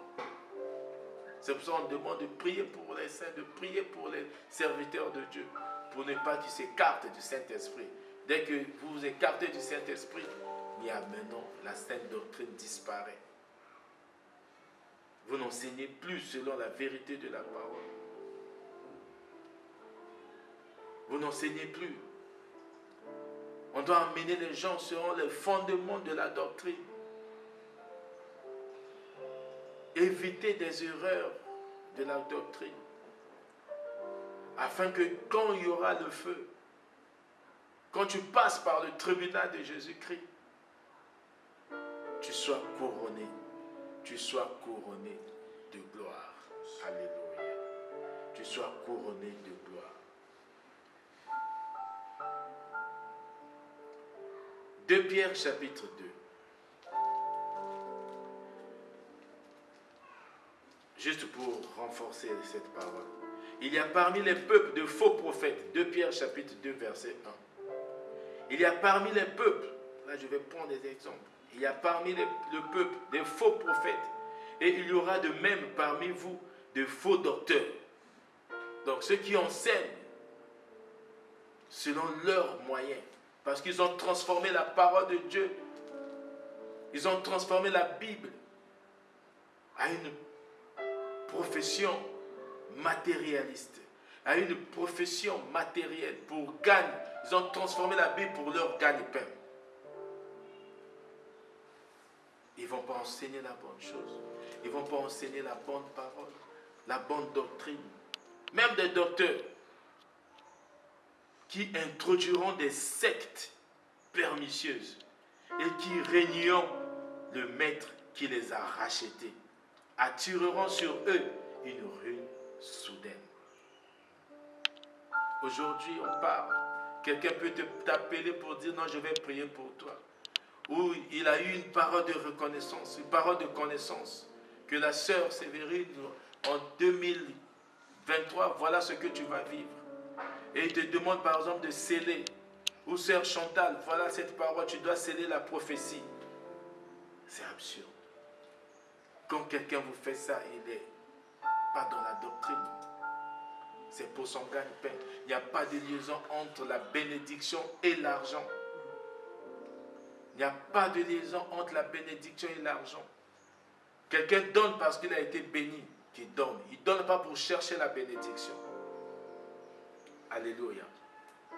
C'est pour ça qu'on demande de prier pour les saints, de prier pour les serviteurs de Dieu, pour ne pas qu'ils s'écartent du Saint-Esprit. Dès que vous vous écartez du Saint-Esprit, il y a maintenant la sainte doctrine disparaît. Vous n'enseignez plus selon la vérité de la parole. Vous n'enseignez plus. On doit amener les gens selon les fondements de la doctrine. Éviter des erreurs de la doctrine. Afin que quand il y aura le feu, quand tu passes par le tribunal de Jésus-Christ, tu sois couronné. Tu sois couronné de gloire. Alléluia. Tu sois couronné de gloire. 2 Pierre chapitre 2. Juste pour renforcer cette parole. Il y a parmi les peuples de faux prophètes. 2 Pierre chapitre 2 verset 1. Il y a parmi les peuples, là je vais prendre des exemples. Il y a parmi le peuple des faux prophètes. Et il y aura de même parmi vous de faux docteurs. Donc ceux qui enseignent selon leurs moyens. Parce qu'ils ont transformé la parole de Dieu. Ils ont transformé la Bible à une profession matérialiste. À une profession matérielle pour gagner. Ils ont transformé la Bible pour leur gagne-pain. Ils ne vont pas enseigner la bonne chose. Ils ne vont pas enseigner la bonne parole, la bonne doctrine. Même des docteurs qui introduiront des sectes pernicieuses et qui régnant le maître qui les a rachetés, attireront sur eux une ruine soudaine. Aujourd'hui, on parle. Quelqu'un peut t'appeler pour dire non, je vais prier pour toi. Ou il a eu une parole de reconnaissance, une parole de connaissance, que la sœur Sévérine, en 2023, voilà ce que tu vas vivre. Et il te demande par exemple de sceller. Ou sœur Chantal, voilà cette parole, tu dois sceller la prophétie. C'est absurde. Quand quelqu'un vous fait ça, il n'est pas dans la doctrine. C'est pour son gagne-pain. Il n'y a pas de liaison entre la bénédiction et l'argent. Il n'y a pas de liaison entre la bénédiction et l'argent. Quelqu'un donne parce qu'il a été béni, qu'il donne. Il ne donne pas pour chercher la bénédiction. Alléluia.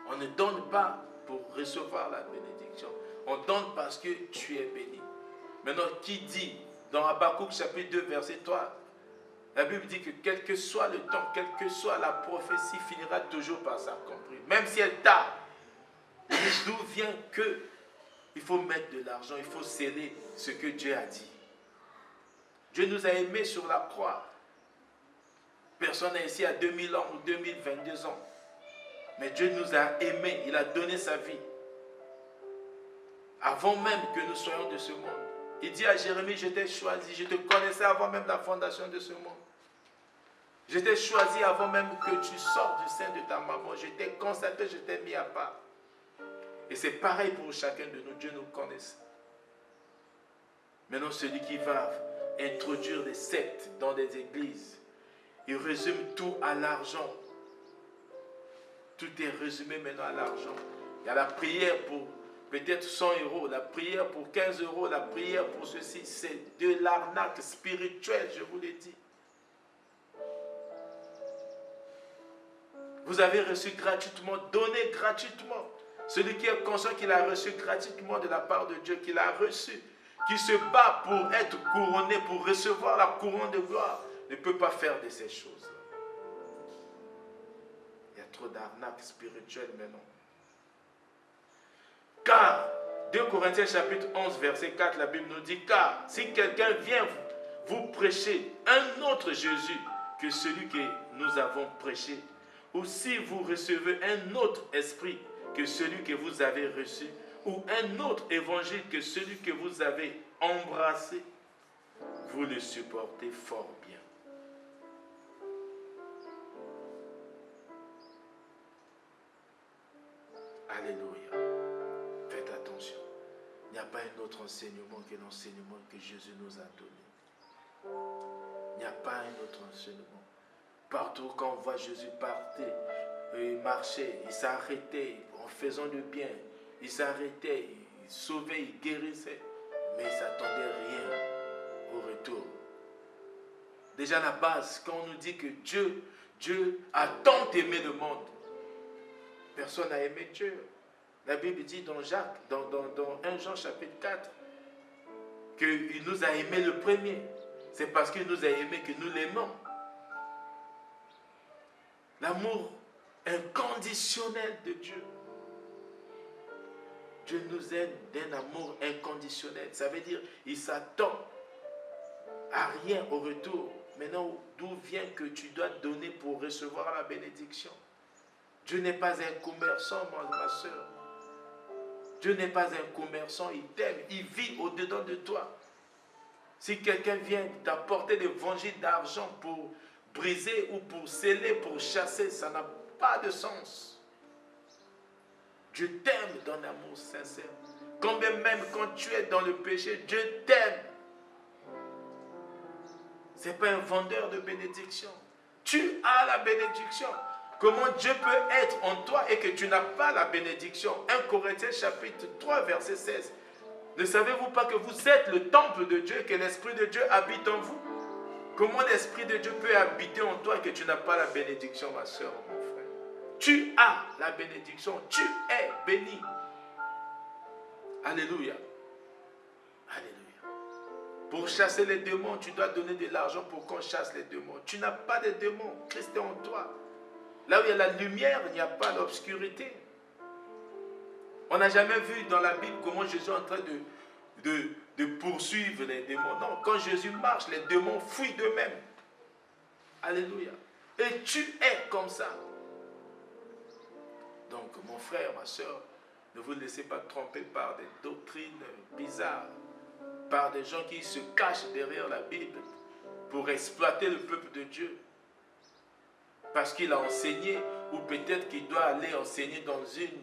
On ne donne pas pour recevoir la bénédiction. On donne parce que tu es béni. Maintenant, qui dit dans Habakkuk chapitre 2 verset 3, la Bible dit que quel que soit le temps, quelle que soit la prophétie, finira toujours par s'accomplir. Même si elle tarde. D'où vient que il faut mettre de l'argent, il faut sceller ce que Dieu a dit. Dieu nous a aimés sur la croix. Personne n'est ici à 2000 ans ou 2022 ans. Mais Dieu nous a aimés, il a donné sa vie. Avant même que nous soyons de ce monde. Il dit à Jérémie, je t'ai choisi, je te connaissais avant même la fondation de ce monde. Je t'ai choisi avant même que tu sortes du sein de ta maman. Je t'ai consacré, je t'ai mis à part. Et c'est pareil pour chacun de nous. Dieu nous connaît. Maintenant, celui qui va introduire des sectes dans des églises, il résume tout à l'argent. Tout est résumé maintenant à l'argent. Il y a la prière pour peut-être 100 €, la prière pour 15 €, la prière pour ceci. C'est de l'arnaque spirituelle, je vous l'ai dit. Vous avez reçu gratuitement, donnez gratuitement. Celui qui est conscient qu'il a reçu gratuitement de la part de Dieu, qu'il a reçu, qui se bat pour être couronné, pour recevoir la couronne de gloire, ne peut pas faire de ces choses. Il y a trop d'arnaques spirituelles maintenant. Car, 2 Corinthiens chapitre 11, verset 4, la Bible nous dit, car si quelqu'un vient vous prêcher un autre Jésus que celui que nous avons prêché, ou si vous recevez un autre esprit que celui que vous avez reçu, ou un autre évangile que celui que vous avez embrassé, vous le supportez fort bien. Alléluia. Faites attention. Il n'y a pas un autre enseignement que l'enseignement que Jésus nous a donné. Il n'y a pas un autre enseignement. Partout quand on voit Jésus partir, il marchait, il s'arrêtait en faisant le bien. Il s'arrêtait, il sauvait, il guérissait. Mais il ne s'attendait rien au retour. Déjà la base, quand on nous dit que Dieu a tant aimé le monde, personne n'a aimé Dieu. La Bible dit dans Jacques, dans 1 Jean chapitre 4, qu'il nous a aimé le premier. C'est parce qu'il nous a aimé que nous l'aimons. L'amour inconditionnel de Dieu. Dieu nous aime d'un amour inconditionnel. Ça veut dire qu'il s'attend à rien au retour. Maintenant, d'où vient que tu dois donner pour recevoir la bénédiction? Dieu n'est pas un commerçant, ma soeur. Dieu n'est pas un commerçant, il t'aime, il vit au-dedans de toi. Si quelqu'un vient t'apporter l'évangile d'argent pour briser ou pour sceller, pour chasser, ça n'a pas de sens. Dieu t'aime d'un amour sincère. Quand même quand tu es dans le péché, Dieu t'aime. Ce n'est pas un vendeur de bénédiction. Tu as la bénédiction. Comment Dieu peut être en toi et que tu n'as pas la bénédiction? 1 Corinthiens chapitre 3 verset 16. Ne savez-vous pas que vous êtes le temple de Dieu et que l'Esprit de Dieu habite en vous? Comment l'Esprit de Dieu peut habiter en toi et que tu n'as pas la bénédiction, ma soeur, mon frère? Tu as la bénédiction. Tu es béni. Alléluia. Alléluia. Pour chasser les démons, tu dois donner de l'argent pour qu'on chasse les démons. Tu n'as pas de démons. Christ est en toi. Là où il y a la lumière, il n'y a pas l'obscurité. On n'a jamais vu dans la Bible comment Jésus est en train de poursuivre les démons. Non, quand Jésus marche, les démons fuient d'eux-mêmes. Alléluia. Et tu es comme ça. Donc, mon frère, ma soeur, ne vous laissez pas tromper par des doctrines bizarres, par des gens qui se cachent derrière la Bible pour exploiter le peuple de Dieu. Parce qu'il a enseigné, ou peut-être qu'il doit aller enseigner dans une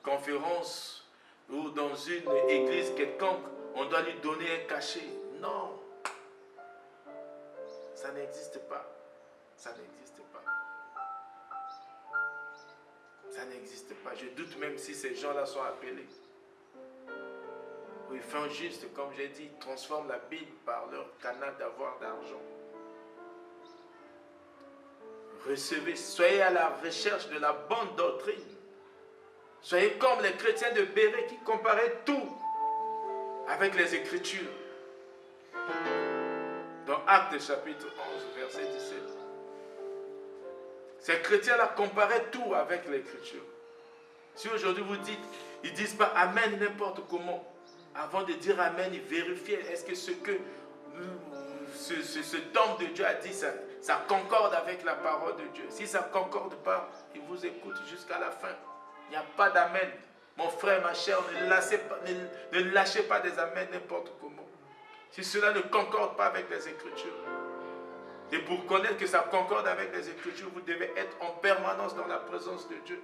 conférence ou dans une église quelconque, on doit lui donner un cachet. Non. Ça n'existe pas. Ça n'existe pas. Ça n'existe pas. Je doute même si ces gens-là sont appelés. Ils font juste, comme j'ai dit, ils transforment la Bible par leur canal d'avoir d'argent. Recevez, soyez à la recherche de la bonne doctrine. Soyez comme les chrétiens de Béret qui comparaient tout avec les Écritures. Dans Actes chapitre 11, verset 17. Ces chrétiens-là comparaient tout avec l'Écriture. Si aujourd'hui vous dites, ils ne disent pas Amen n'importe comment. Avant de dire Amen, ils vérifient est-ce que ce que cet homme de Dieu a dit, ça concorde avec la parole de Dieu. Si ça ne concorde pas, il vous écoute jusqu'à la fin. Il n'y a pas d'amen. Mon frère, ma chère, ne lâchez pas des amens n'importe comment. Si cela ne concorde pas avec les Écritures. Et pour connaître que ça concorde avec les Écritures, vous devez être en permanence dans la présence de Dieu.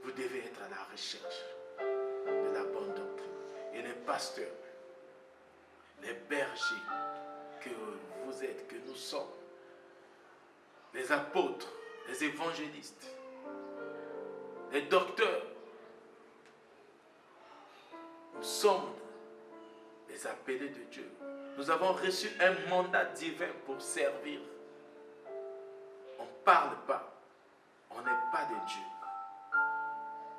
Vous devez être à la recherche de la bonne doctrine. Et les pasteurs, les bergers que vous êtes, que nous sommes, les apôtres, les évangélistes, les docteurs, nous sommes les appelés de Dieu. Nous avons reçu un mandat divin pour servir. On ne parle pas, on n'est pas de Dieu.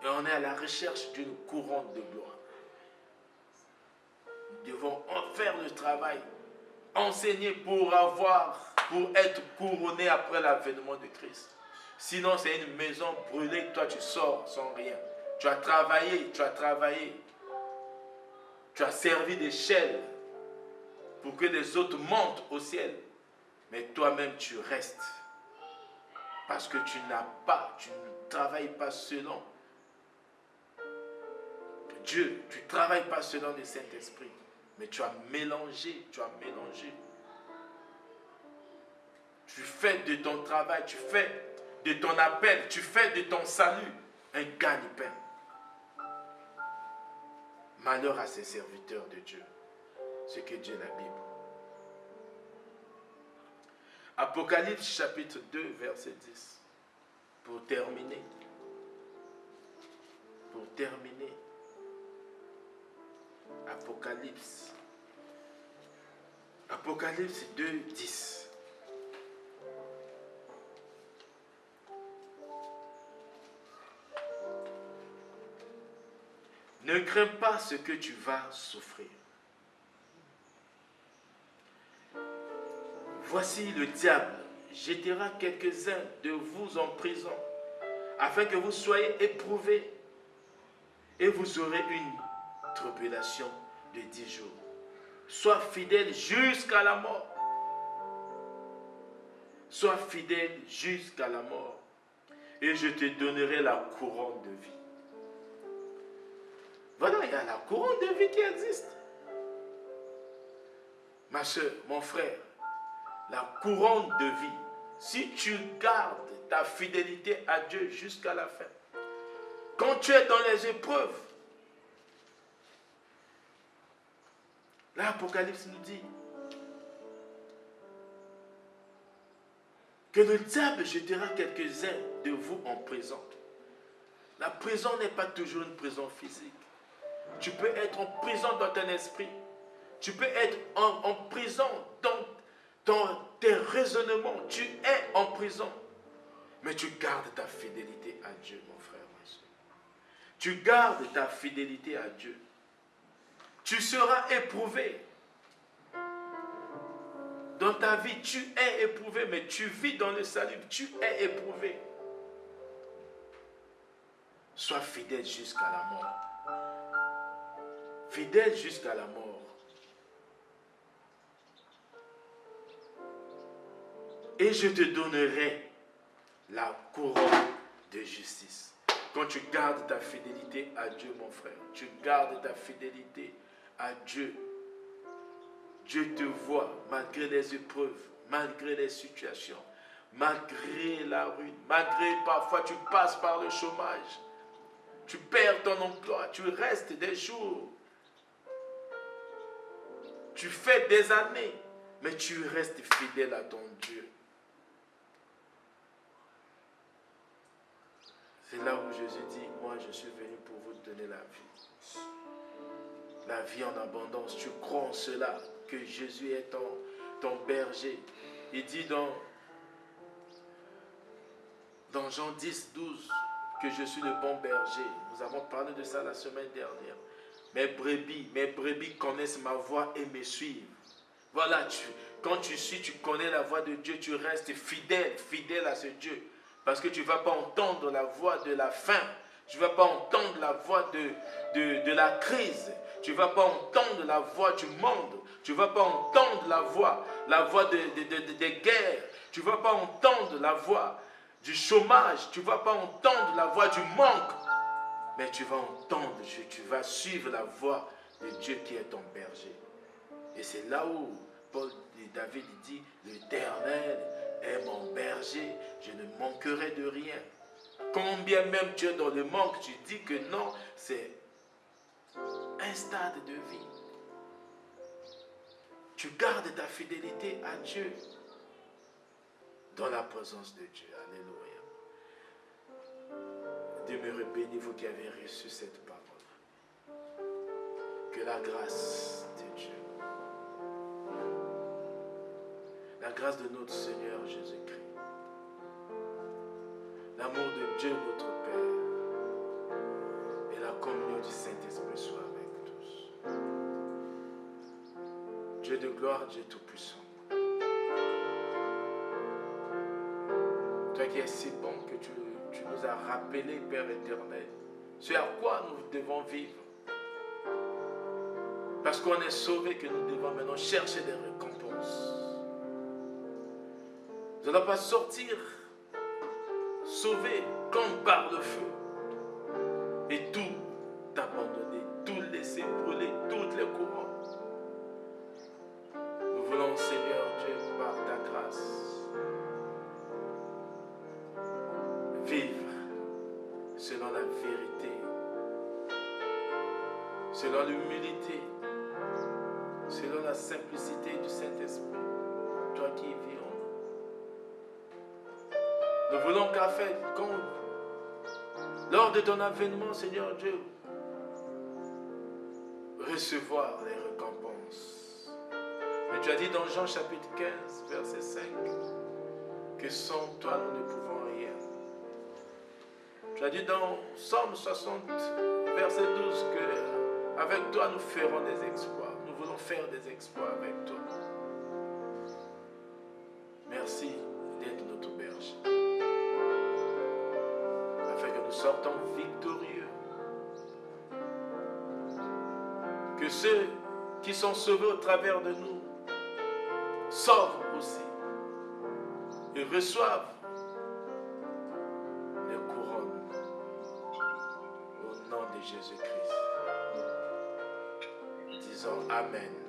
Et on est à la recherche d'une couronne de gloire. Nous devons en faire le travail, enseigner pour être couronné après l'avènement de Christ. Sinon, c'est une maison brûlée, toi tu sors sans rien. Tu as travaillé, tu as travaillé. Tu as servi d'échelle pour que les autres montent au ciel. Mais toi-même, tu restes. Parce que tu ne travailles pas selon Dieu. Tu ne travailles pas selon le Saint-Esprit. Mais tu as mélangé, Tu fais de ton travail, tu fais de ton appel, tu fais de ton salut un gagne-pain. Malheur à ces serviteurs de Dieu. Ce que dit la Bible. Apocalypse chapitre 2, verset 10. Pour terminer. Apocalypse 2, 10. Ne crains pas ce que tu vas souffrir. Voici le diable jettera quelques-uns de vous en prison, afin que vous soyez éprouvés, et vous aurez une tribulation de 10 jours. Sois fidèle jusqu'à la mort. Sois fidèle jusqu'à la mort, et je te donnerai la couronne de vie. Voilà, il y a la couronne de vie qui existe. Ma soeur, mon frère, la couronne de vie, si tu gardes ta fidélité à Dieu jusqu'à la fin, quand tu es dans les épreuves, l'Apocalypse nous dit que le diable jettera quelques-uns de vous en prison. La prison n'est pas toujours une prison physique. Tu peux être en prison dans ton esprit. Tu peux être en prison dans tes raisonnements. Tu es en prison. Mais tu gardes ta fidélité à Dieu, mon frère, ma soeur. Tu gardes ta fidélité à Dieu. Tu seras éprouvé. Dans ta vie, tu es éprouvé, mais tu vis dans le salut. Tu es éprouvé. Sois fidèle jusqu'à la mort. Fidèle jusqu'à la mort. Et je te donnerai la couronne de justice. Quand tu gardes ta fidélité à Dieu, mon frère, tu gardes ta fidélité à Dieu. Dieu te voit malgré les épreuves, malgré les situations, malgré la ruine, malgré parfois tu passes par le chômage, tu perds ton emploi, tu restes des jours, tu fais des années, mais tu restes fidèle à ton Dieu. C'est là où Jésus dit, moi je suis venu pour vous donner la vie. La vie en abondance. Tu crois en cela, que Jésus est ton berger. Il dit dans Jean 10, 12, que je suis le bon berger. Nous avons parlé de ça la semaine dernière. Mes brebis connaissent ma voix et me suivent. Voilà, quand tu suis, tu connais la voix de Dieu, tu restes fidèle à ce Dieu. Parce que tu ne vas pas entendre la voix de la faim. Tu ne vas pas entendre la voix de la crise. Tu ne vas pas entendre la voix du monde. Tu ne vas pas entendre la voix des guerres. Tu ne vas pas entendre la voix du chômage. Tu ne vas pas entendre la voix du manque. Mais tu vas entendre, tu vas suivre la voix de Dieu qui est ton berger. Et c'est là où David dit, l'Éternel est mon berger, je ne manquerai de rien. Combien même tu es dans le manque, tu dis que non, c'est un stade de vie. Tu gardes ta fidélité à Dieu dans la présence de Dieu. Alléluia. Demeurez bénis, vous qui avez reçu cette parole. Que la grâce de Dieu, la grâce de notre Seigneur Jésus-Christ, l'amour de Dieu notre Père et la communion du Saint-Esprit soient avec tous. Dieu de gloire, Dieu tout-puissant. Toi qui est si bon que tu nous as rappelé, Père éternel, ce à quoi nous devons vivre. Parce qu'on est sauvé que nous devons maintenant chercher des récompenses. Nous n'allons pas sortir sauvés comme par le feu et tout abandonner, tout laisser brûler, toutes les couronnes. Nous voulons, Seigneur Dieu, par ta grâce, vivre selon la vérité, selon l'humilité, selon la simplicité du Saint-Esprit, toi qui vis en nous. Nous voulons qu'à fait, lors de ton avènement, Seigneur Dieu, recevoir les récompenses. Mais tu as dit dans Jean chapitre 15, verset 5, que sans toi nous ne pouvons rien. Tu as dit dans Psaume 60, verset 12, que avec toi nous ferons des exploits. Nous voulons faire des exploits avec toi. Merci d'être notre berger. Afin que nous sortons victorieux. Que ceux qui sont sauvés au travers de nous sortent aussi et reçoivent les couronnes au nom de Jésus-Christ. Disons Amen.